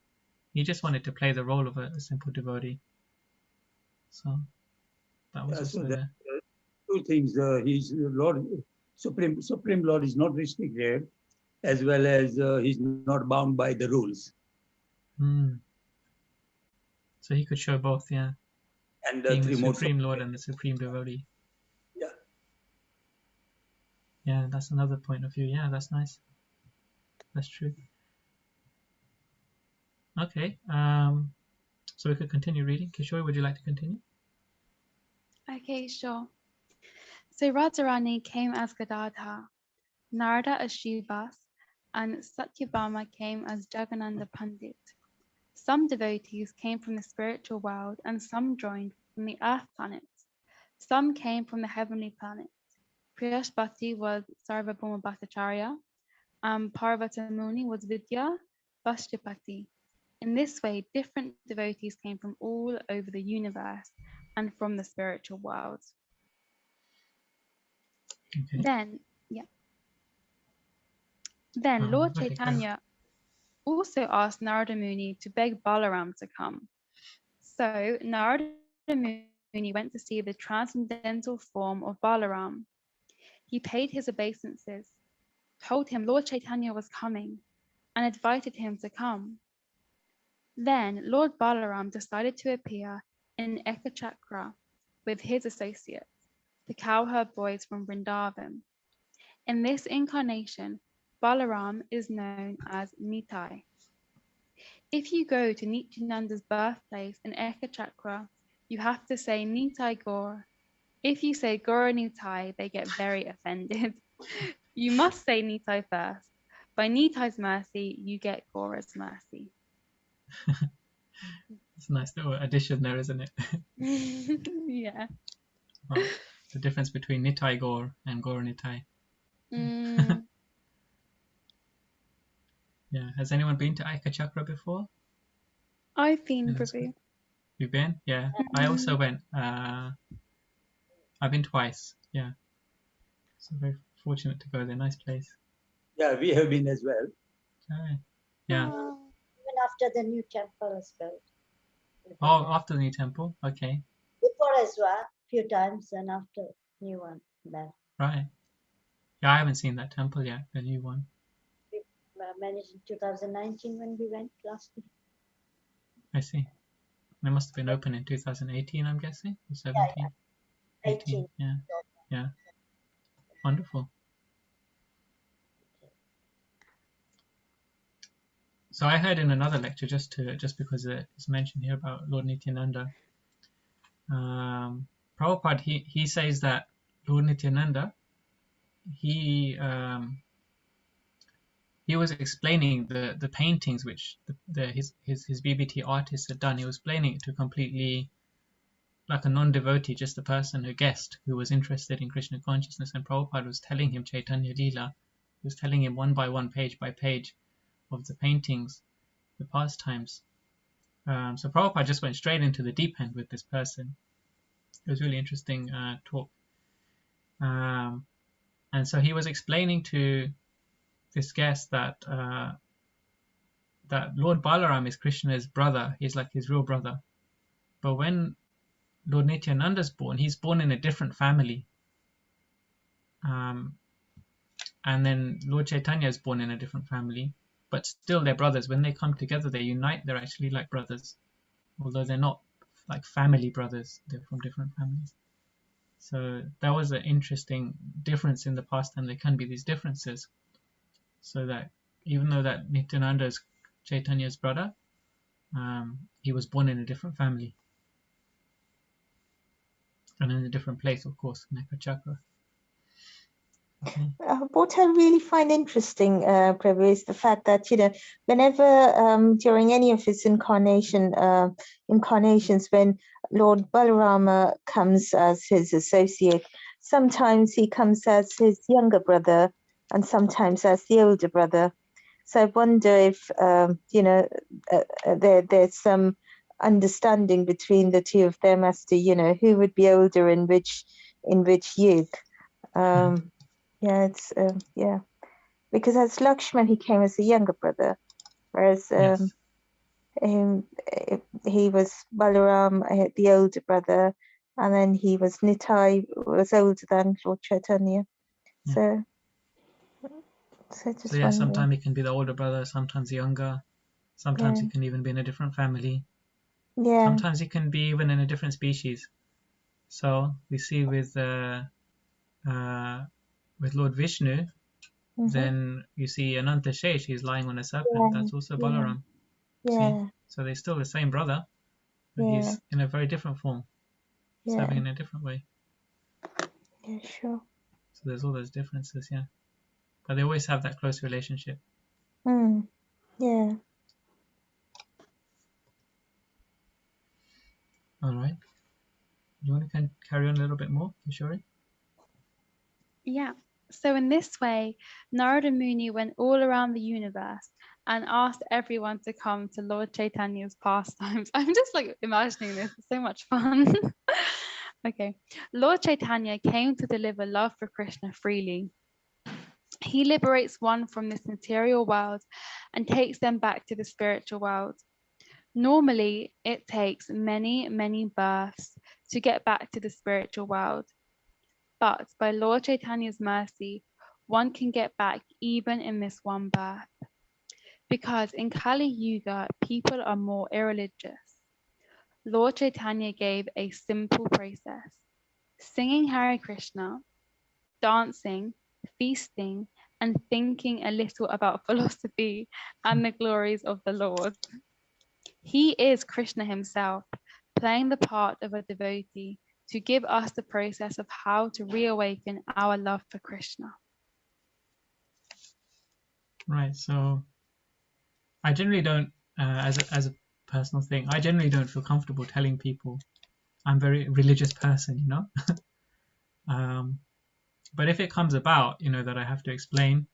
He just wanted to play the role of a simple devotee. So that was also there. Two things. He's Lord, Supreme Lord is not restricted, as well as he's not bound by the rules. So he could show both, yeah. And being the Supreme Lord and the Supreme Devotee. Yeah. Yeah, that's another point of view. Yeah, that's nice. That's true. Okay. So we could continue reading. Kishore, would you like to continue? Okay, sure. So Radharani came as Gadadhar, Narada as Shivas, and Satyabhama came as Jagannatha Pandit. Some devotees came from the spiritual world and some joined from the earth planets. Some came from the heavenly planets. Priyashpati was Sarvabhauma Bhattacharya, and Parvata Muni was Vidya Vashtapati. In this way, different devotees came from all over the universe and from the spiritual world. Okay. Then Lord Chaitanya also asked Narada Muni to beg Balaram to come. So Narada Muni went to see the transcendental form of Balaram. He paid his obeisances, told him Lord Chaitanya was coming, and invited him to come. Then Lord Balaram decided to appear in Ekachakra with his associates, the cowherd boys from Vrindavan. In this incarnation, Balaram is known as Nitai. If you go to Nityananda's birthplace in Ekachakra, you have to say Nitai Gaur. If you say Gaura Nitai, they get very offended. You must say Nitai first. By Nitai's mercy, you get Gaura's mercy. It's a nice little addition there, isn't it? Yeah. Well, the difference between Nitai Gaur and Gaura Nitai. Yeah. Has anyone been to Ekachakra before? I've been, Prabhu. You've been? Yeah. I also went. I've been twice. Yeah. So very fortunate to go there. Nice place. Yeah, we have been as well. Okay. Yeah. Even after the new temple was built. Oh, after the new temple? Okay. Before as well, a few times, and after new one then. Right. Yeah, I haven't seen that temple yet, the new one. We managed in 2019 when we went last year. I see. It must have been open in 2018, I'm guessing, or 17? Yeah. 18. Yeah. Yeah. Wonderful. So I heard in another lecture, just because it's mentioned here about Lord Nityananda, Prabhupada, he says that Lord Nityananda, he was explaining the paintings which his BBT artist had done. He was explaining it to completely like a non-devotee, just a person, a guest who was interested in Krishna consciousness, and Prabhupada was telling him Chaitanya Leela. He was telling him one by one, page by page of the paintings, the pastimes. So Prabhupada just went straight into the deep end with this person. It was really interesting talk. And so he was explaining to this guest that that Lord Balaram is Krishna's brother. He's like his real brother. But when Lord Nityananda's born, he's born in a different family. And then Lord Chaitanya is born in a different family. But still they're brothers. When they come together, they unite. They're actually like brothers. Although they're not like family brothers. They're from different families. So that was an interesting difference in the past, and there can be these differences. So that even though that Nityananda is Chaitanya's brother, he was born in a different family. And in a different place, of course, Nekha Chakra. Okay. What I really find interesting, Prabhu, is the fact that, whenever during any of his incarnations, when Lord Balarama comes as his associate, sometimes he comes as his younger brother and sometimes as the older brother. So I wonder if, there's some understanding between the two of them as to, who would be older in which youth. It's because as Lakshman he came as a younger brother, whereas Yes. he was Balaram, the older brother, and then he was Nitai, was older than Lord Chaitanya. Yeah. So just So yeah, sometimes he can be the older brother, sometimes younger, sometimes he can even be in a different family. Yeah. Sometimes he can be even in a different species. So we see with Lord Vishnu, then you see Ananta Shesh, he's lying on a serpent. That's also Balaram. Yeah. See? So they're still the same brother, but he's in a very different form, serving in a different way. Yeah, sure. So there's all those differences, yeah. But they always have that close relationship. Yeah. All right. You want to carry on a little bit more, Kishori? Yeah. So in this way, Narada Muni went all around the universe and asked everyone to come to Lord Chaitanya's pastimes. I'm just like imagining this. It's so much fun. Okay. Lord Chaitanya came to deliver love for Krishna freely. He liberates one from this material world and takes them back to the spiritual world. Normally, it takes many, many births to get back to the spiritual world. But by Lord Chaitanya's mercy, one can get back even in this one birth. Because in Kali Yuga, people are more irreligious. Lord Chaitanya gave a simple process: singing Hare Krishna, dancing, feasting, and thinking a little about philosophy and the glories of the Lord. He is Krishna himself, playing the part of a devotee to give us the process of how to reawaken our love for Krishna. Right. So I generally don't, as a personal thing, I generally don't feel comfortable telling people I'm a very religious person, you know. But if it comes about, that I have to explain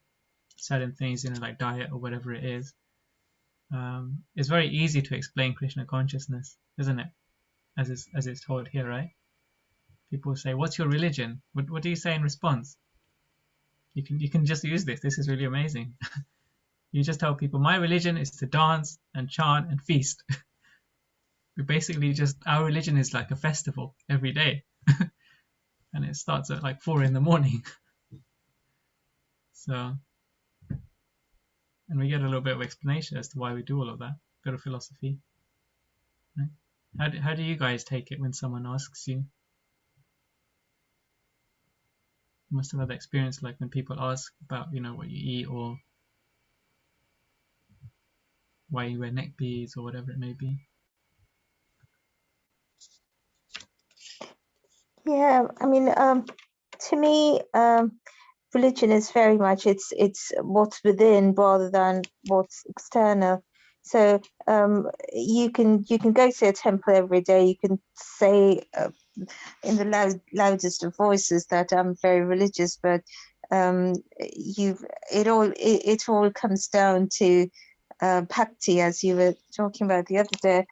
certain things, like diet or whatever it is, it's very easy to explain Krishna consciousness, isn't it? As it's told here, right? People say, "What's your religion?" What do you say in response? You can just use this. This is really amazing. You just tell people, my religion is to dance and chant and feast. We basically our religion is like a festival every day. And it starts at like 4 a.m. So, and we get a little bit of explanation as to why we do all of that. Bit of philosophy. Right? How do you guys take it when someone asks you? You must have had that experience, like when people ask about, what you eat or why you wear neck beads or whatever it may be. Yeah, I mean, to me, religion is very much it's what's within rather than what's external. So you can go to a temple every day. You can say in the loudest of voices that I'm very religious, but it all comes down to bhakti, as you were talking about the other day.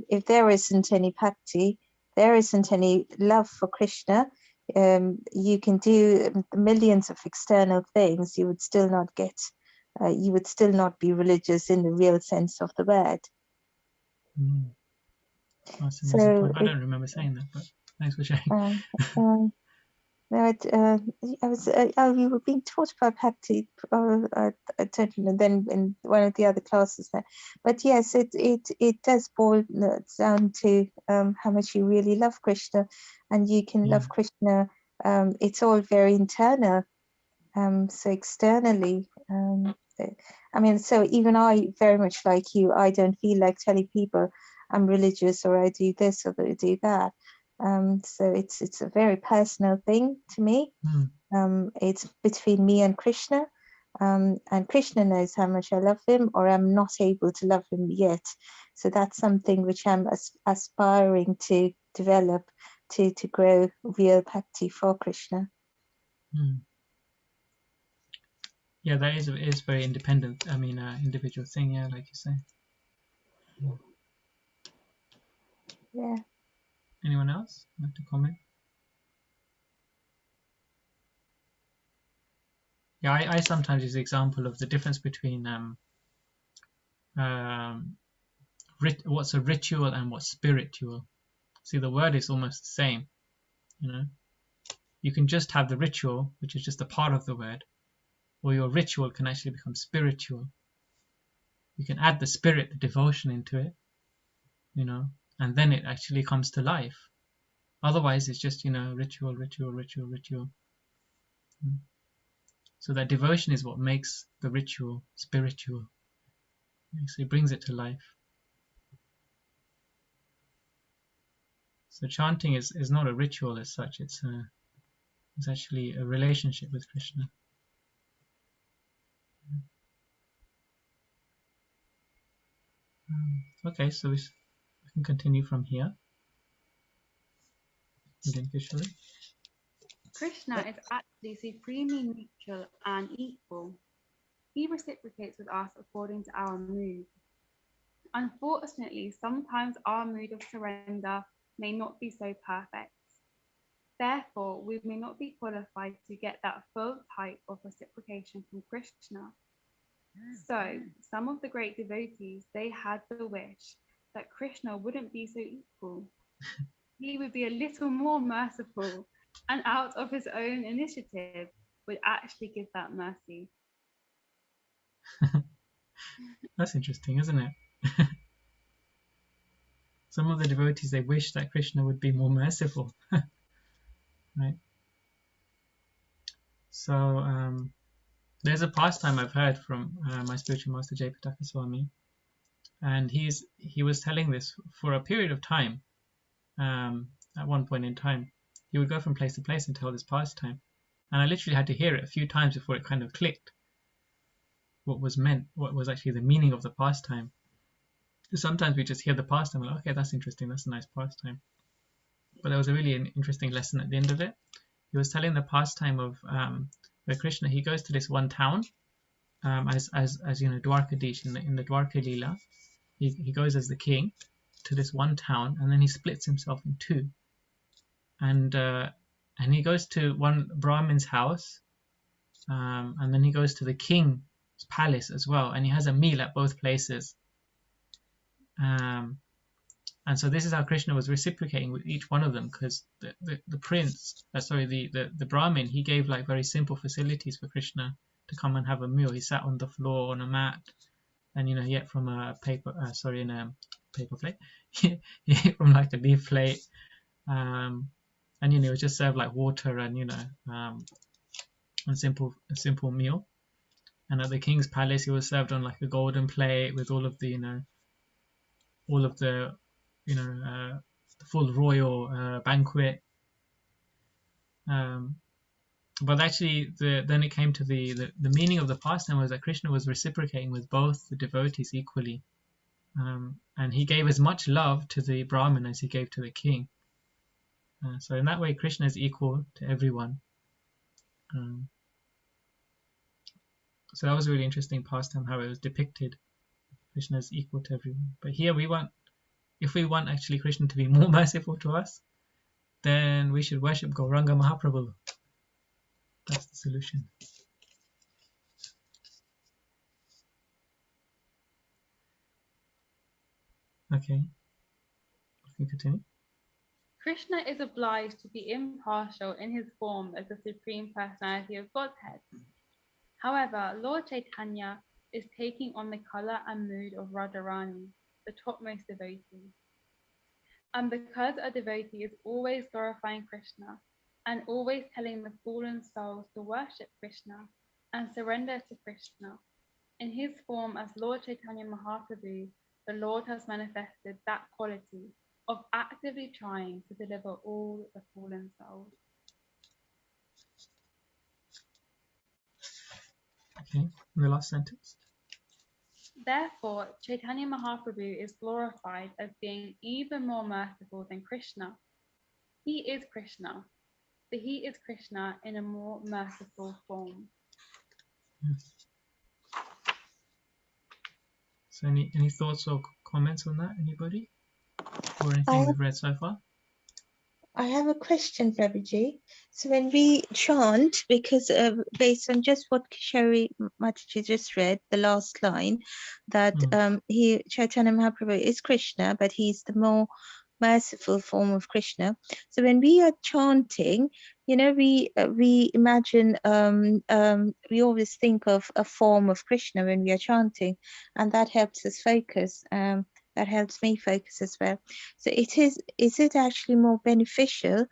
If there isn't any bhakti, there isn't any love for Krishna. You can do millions of external things. You would still not get. You would still not be religious in the real sense of the word. That's an So point. I don't remember saying that, but thanks for sharing. No, I was. You were being taught about bhakti. I don't know. Then in one of the other classes there, but yes, it does boil down to how much you really love Krishna, and you can love Krishna. It's all very internal. So externally, I mean, so even I, very much like you, I don't feel like telling people I'm religious or I do this or I do that. So it's a very personal thing to me. It's between me and Krishna, and Krishna knows how much I love him, or I'm not able to love him yet. So that's something which I'm aspiring to develop, to grow real bhakti for Krishna. Yeah, that is very independent. I mean, individual thing. Yeah, like you say. Yeah. Anyone else like to comment? Yeah, I sometimes use the example of the difference between what's a ritual and what's spiritual. See, the word is almost the same. You know, you can just have the ritual, which is just a part of the word, or your ritual can actually become spiritual. You can add the spirit, the devotion into it, you know, and then it actually comes to life. Otherwise, it's just, you know, ritual. So that devotion is what makes the ritual spiritual. So it brings it to life. So chanting is not a ritual as such. It's actually a relationship with Krishna. Okay, so we can continue from here. Again, Kishore. Krishna is actually supremely neutral and equal. He reciprocates with us according to our mood. Unfortunately, sometimes our mood of surrender may not be so perfect. Therefore, we may not be qualified to get that full type of reciprocation from Krishna. So, some of the great devotees, they had the wish that Krishna wouldn't be so equal. He would be a little more merciful, and out of his own initiative would actually give that mercy. That's interesting, isn't it? Some of the devotees, they wish that Krishna would be more merciful. Right? So there's a pastime I've heard from my spiritual master Jayapataka Swami, and he was telling this for a period of time. At one point in time, he would go from place to place and tell this pastime, and I literally had to hear it a few times before it kind of clicked what was meant, what was actually the meaning of the pastime. Sometimes we just hear the pastime, like, okay, that's interesting, that's a nice pastime. But there was a really interesting lesson at the end of it. He was telling the pastime of where Krishna, he goes to this one town, as you know, Dwarkadish in the Dwarka Leela. He goes as the king to this one town, and then he splits himself in two. And he goes to one Brahmin's house, and then he goes to the king's palace as well, and he has a meal at both places. And so this is how Krishna was reciprocating with each one of them, because the prince, the Brahmin, he gave like very simple facilities for Krishna to come and have a meal. He sat on the floor on a mat, and you know, he ate from a paper plate. He ate from like a leaf plate, and you know, it was just served like water and you know, a simple meal. And at the king's palace, he was served on like a golden plate with all of the the full royal banquet, But actually, then it came to the meaning of the pastime was that Krishna was reciprocating with both the devotees equally, and he gave as much love to the Brahmin as he gave to the king. So in that way, Krishna is equal to everyone. So that was a really interesting pastime, how it was depicted. Krishna is equal to everyone. But here if we want actually Krishna to be more merciful to us, then we should worship Gauranga Mahaprabhu. That's the solution. Okay, we can continue. Krishna is obliged to be impartial in his form as the Supreme Personality of Godhead. However, Lord Chaitanya is taking on the color and mood of Radharani, the topmost devotee. And because a devotee is always glorifying Krishna and always telling the fallen souls to worship Krishna and surrender to Krishna, in his form as Lord Chaitanya Mahaprabhu, the Lord has manifested that quality of actively trying to deliver all the fallen souls. Okay, the last sentence. Therefore, Chaitanya Mahaprabhu is glorified as being even more merciful than Krishna. He is Krishna, but he is Krishna in a more merciful form. Yes. So any thoughts or comments on that, anybody? Or anything we've read so far? I have a question, Prabhuji. So when we chant, because based on just what Kishori Mataji just read, the last line, that Chaitanya Mahaprabhu is Krishna, but he's the more merciful form of Krishna. So when we are chanting, we imagine, we always think of a form of Krishna when we are chanting, and that helps us focus. That helps me focus as well. So is it actually more beneficial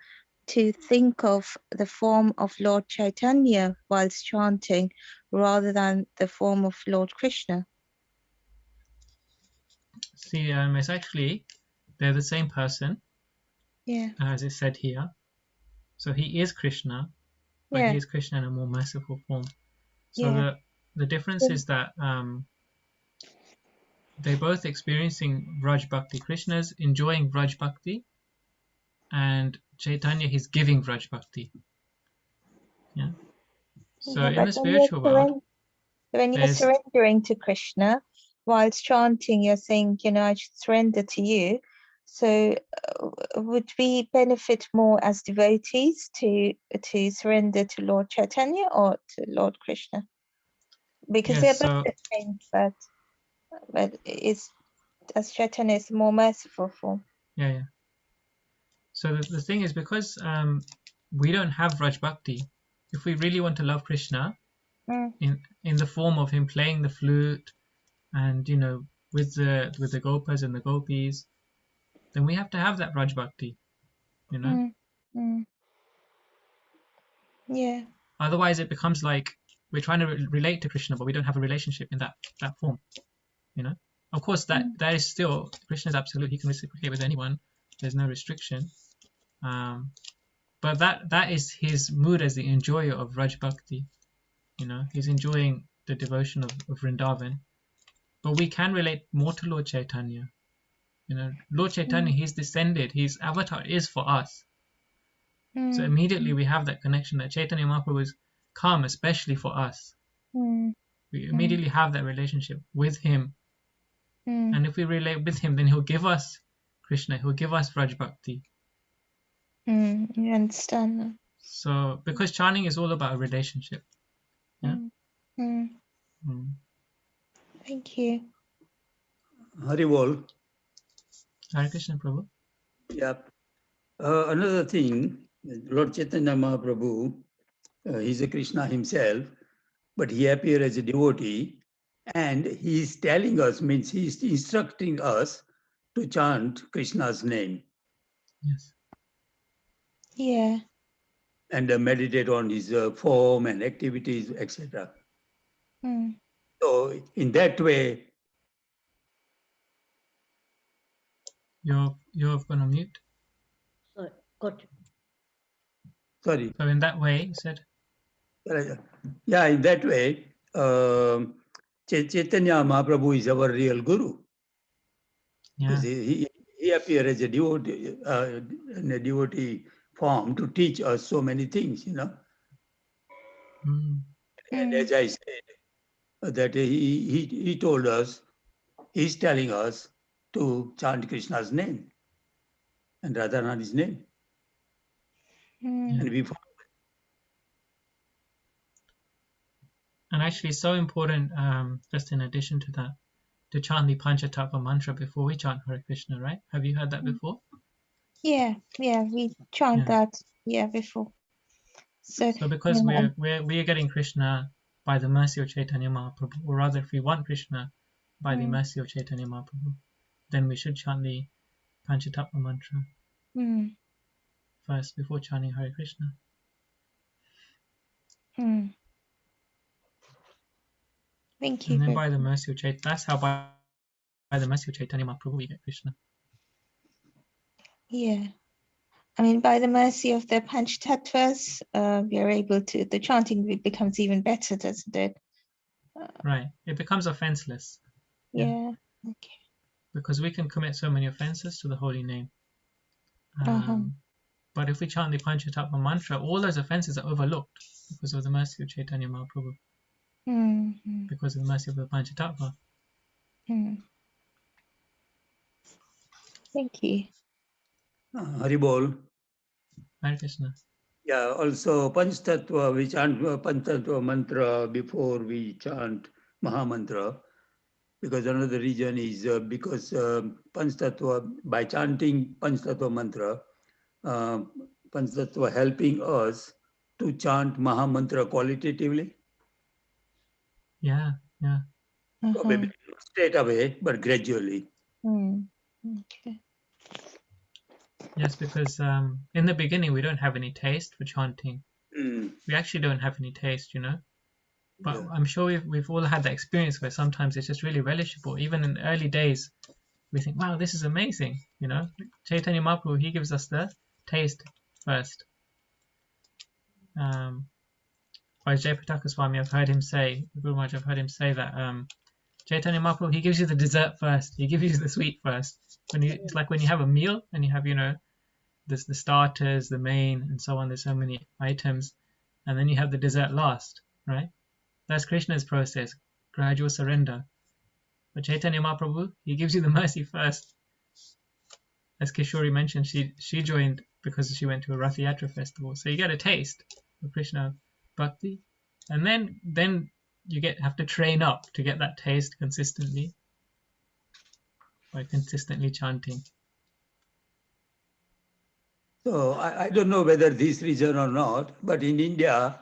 to think of the form of Lord Chaitanya whilst chanting rather than the form of Lord Krishna? See, it's actually, they're the same person, as it said here. So he is Krishna, but he is Krishna in a more merciful form. So the difference is that they're both experiencing Vraj Bhakti. Krishna's enjoying Vraj Bhakti, and Chaitanya is giving Vraj Bhakti. Yeah. So in the spiritual world, when you're surrendering to Krishna, whilst chanting, you're saying, I should surrender to you. So would we benefit more as devotees to surrender to Lord Chaitanya or to Lord Krishna? Because they're both the same, but as Chaitanya is more merciful form. Yeah. So the thing is, because we don't have Vraj Bhakti, if we really want to love Krishna in the form of him playing the flute and with the gopas and the gopis, then we have to have that Vraj Bhakti, Yeah. Otherwise it becomes like we're trying to relate to Krishna, but we don't have a relationship in that form. Of course that is still, Krishna is absolute, he can reciprocate with anyone, there's no restriction, but that is his mood as the enjoyer of Vraj Bhakti. He's enjoying the devotion of Vrindavan. But we can relate more to Lord Chaitanya. Lord Chaitanya, he's descended, his avatar is for us. So immediately we have that connection that Chaitanya Mahaprabhu has come especially for us. We immediately have that relationship with him. And if we relate with him, then he'll give us Krishna, he'll give us Vraj Bhakti. You understand that? So, because chanting is all about a relationship. Yeah. Thank you. Haribol. Hare Krishna, Prabhu. Yeah. Another thing, Lord Chaitanya Mahaprabhu, he's a Krishna himself, but he appears as a devotee, and he is telling us, means he is instructing us to chant Krishna's name. Yes. Yeah. And meditate on his form and activities, etc. So in that way, You're going to mute. Sorry, got you. Sorry. So in that way, you said? Yeah, in that way, Chaitanya Mahaprabhu is our real guru. Yeah. He appeared as a devotee, in a devotee form to teach us so many things, you know. And as I said, that he told us, he's telling us to chant Krishna's name and Radharani's name. And we follow. And actually, it's so important, just in addition to that, to chant the Panchatattva mantra before we chant Hare Krishna, right? Have you heard that before? Yeah, we chant that before. So because we're getting Krishna by the mercy of Chaitanya Mahaprabhu, or rather, if we want Krishna by the mercy of Chaitanya Mahaprabhu, then we should chant the Panchatattva mantra first before chanting Hare Krishna. Thank you. And then by the mercy of Chaitanya, that's how by the mercy of Chaitanya Mahaprabhu we get Krishna. Yeah. I mean, by the mercy of the Panchtattvas, we are able to, the chanting becomes even better, doesn't it? Right. It becomes offenseless. Yeah. Okay. Because we can commit so many offenses to the holy name. But if we chant the Panchatattva mantra, all those offenses are overlooked because of the mercy of Chaitanya Mahaprabhu. Because of the mercy of the Panchatattva. Thank you. Haribol. Hare Krishna. Yeah, also Panchatattva, we chant Panchatattva mantra before we chant Mahamantra. Because another reason is because Panchatattva, by chanting Panchatattva mantra, Panchatattva helping us to chant Mahamantra qualitatively. Yeah. Probably not straight away, but gradually. Okay. Yes, because in the beginning we don't have any taste for chanting. We actually don't have any taste, you know. But I'm sure we've all had that experience where sometimes it's just really relishable. Even in the early days, we think, wow, this is amazing, you know. Chaitanya Mahaprabhu, he gives us the taste first. By Jayapataka Swami, I've heard him say that Chaitanya Mahaprabhu, he gives you the dessert first. He gives you the sweet first. It's like when you have a meal and you have, you know, there's the starters, the main, and so on. There's so many items, and then you have the dessert last, right? That's Krishna's process, gradual surrender. But Chaitanya Mahaprabhu, he gives you the mercy first. As Kishori mentioned, she joined because she went to a Rath Yatra festival, so you get a taste of Krishna Bhakti, and then you have to train up to get that taste consistently by consistently chanting. So I don't know whether this reason or not, but in India,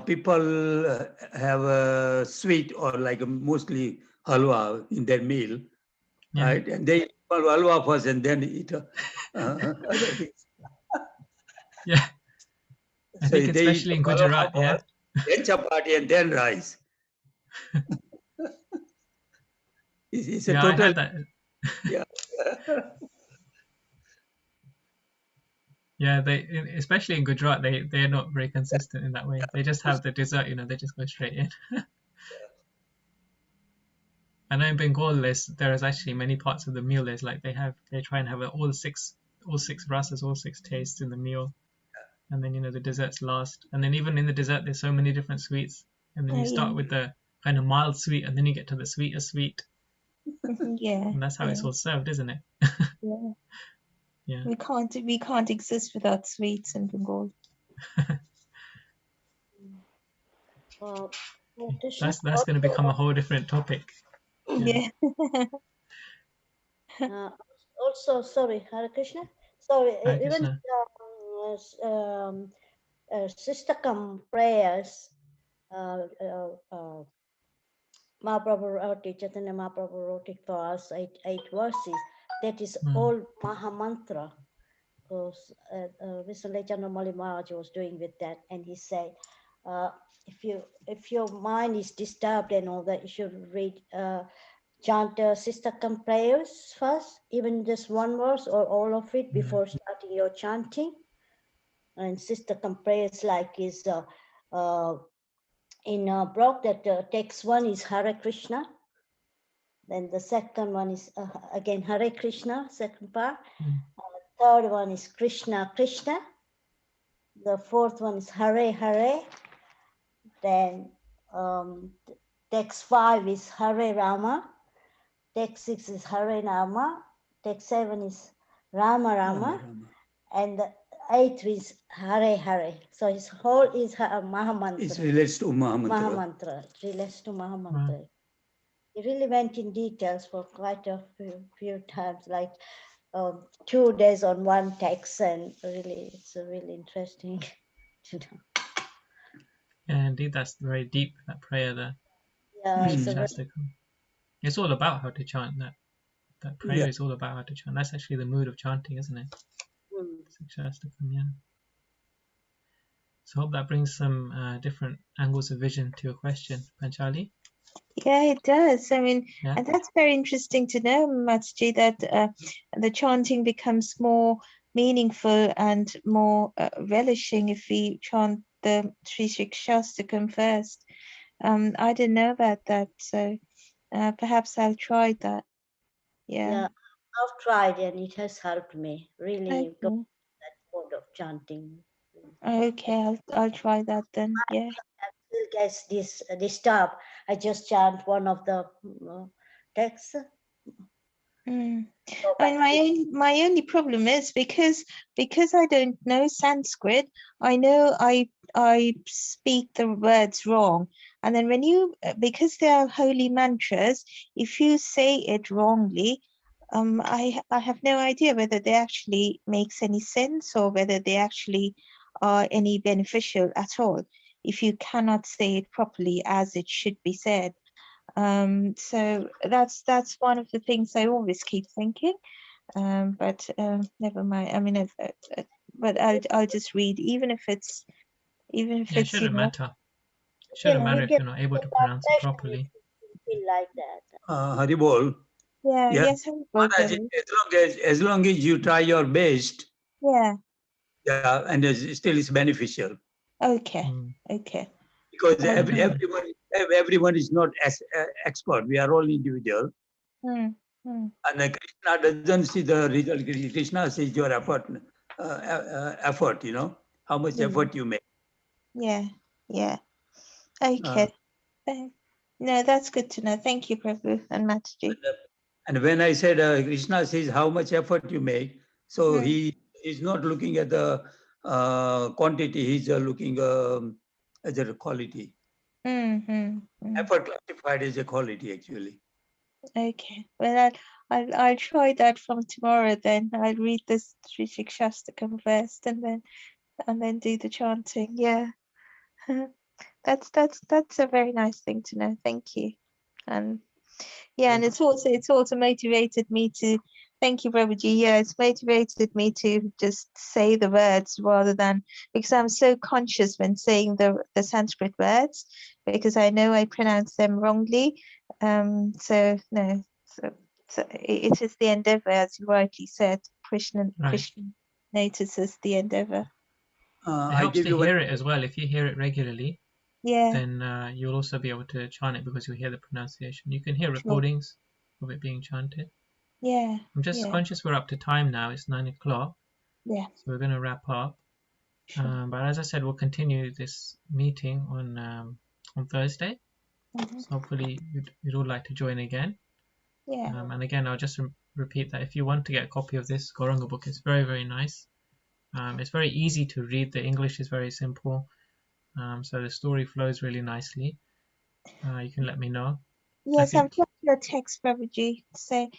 people have a sweet or like mostly halwa in their meal, right? And they eat halwa first and then eat other things. Yeah. I think especially in Gujarat, first, then chapati and then rice. It's a total. I had that. Yeah. Yeah, especially in Gujarat, they're not very consistent in that way. They just have the dessert, you know, they just go straight in. And in Bengal, there is actually many parts of the meal. There's like they try and have all six rasas, all six tastes in the meal, and then, you know, the dessert's last. And then even in the dessert, there's so many different sweets, and then you start with the kind of mild sweet, and then you get to the sweeter sweet. Yeah. And that's how it's all served, isn't it? Yeah. Yeah. We can't exist without sweets in Bengal. That's going to become a whole different topic. Yeah. Also, sorry, Hare Krishna. Sorry, Hare even Sistakam prayers, Mahaprabhu wrote it, Chaitanya Mahaprabhu wrote it for us, eight verses. That is all Mahamantra. Because recently Chandramali Maharaj was doing with that, and he said, if your mind is disturbed and all that, you should read chant Sistakam prayers first, even just one verse or all of it before starting your chanting. and Sistakam prayers like is in Brock, that text 1 is Hare Krishna. Then the second one is again Hare Krishna, second part. Third one is Krishna Krishna. The fourth one is Hare Hare. Then text 5 is Hare Rama. Text 6 is Hare Rama. Text 7 is Rama Rama. And the 8th is Hare Hare. So his whole is Mahamantra. It relates to Mahamantra. Mahamantra. It relates to Mahamantra. He really went in details for quite a few times, like 2 days on one text, and really, it's really interesting to know. Yeah, indeed, that's very deep, that prayer there. Yeah, it's all about how to chant that. That prayer is all about how to chant. That's actually the mood of chanting, isn't it? Yeah. So I hope that brings some different angles of vision to your question, Panchali. Yeah, it does. I mean, and that's very interesting to know, Mataji, that the chanting becomes more meaningful and more relishing if we chant the Sri Shastakam first. I didn't know about that, so perhaps I'll try that. Yeah, I've tried and it has helped me really. Okay. That mode of chanting. Okay, I'll try that then. Yeah. I still gets this disturbed. I just chant one of the texts. I mean, my only problem is because I don't know Sanskrit. I know I speak the words wrong, and then when you, because they are holy mantras, if you say it wrongly, I have no idea whether they actually makes any sense or whether they actually are any beneficial at all. If you cannot say it properly as it should be said. So that's one of the things I always keep thinking, but never mind. I mean, but I'll just read, even if it's it shouldn't matter. It shouldn't matter if you're not able to pronounce it properly. Feel like that. Haribol. Yeah. Yes, Haribol. As long as you try your best. Yeah. Yeah, and still it's beneficial. Okay. Okay. Because everyone is not as expert. We are all individual. And Krishna doesn't see the result. Krishna sees your effort. You know, how much effort you make. Yeah. Okay. No, that's good to know. Thank you, Prabhu and Mataji. And when I said Krishna sees how much effort you make, so he is not looking at the quantity. He's looking at the quality. Effort classified as a quality, actually. Okay. Well, I'll try that from tomorrow. Then I'll read this Sri Shastakam first, and then do the chanting. Yeah. That's a very nice thing to know. Thank you. And yeah, and it's also motivated me to, thank you, Prabhuji. Yeah, it's motivated me to just say the words rather than, because I'm so conscious when saying the Sanskrit words, because I know I pronounce them wrongly. So it is the endeavor, as you rightly said. Krishna notices the endeavor. It helps to hear it as well. If you hear it regularly, yeah, then you'll also be able to chant it because you'll hear the pronunciation. You can hear recordings of it being chanted. Yeah. I'm just conscious we're up to time now. It's 9 o'clock. Yeah. So we're going to wrap up. But as I said, we'll continue this meeting on Thursday. So hopefully you'd all like to join again. Yeah. And again, I'll just repeat that if you want to get a copy of this Gauranga book, it's very, very nice. It's very easy to read. The English is very simple. So the story flows really nicely. You can let me know. Yes, I've got your text, Prabhuji. So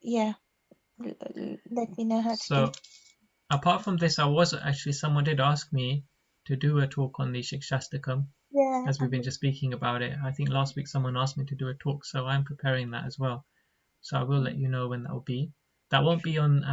yeah, let me know how to do. Apart from this, someone did ask me to do a talk on the Shikshastakam. Yeah. As we've been just speaking about it. I think last week someone asked me to do a talk, so I'm preparing that as well. So I will let you know when that will be. That won't be on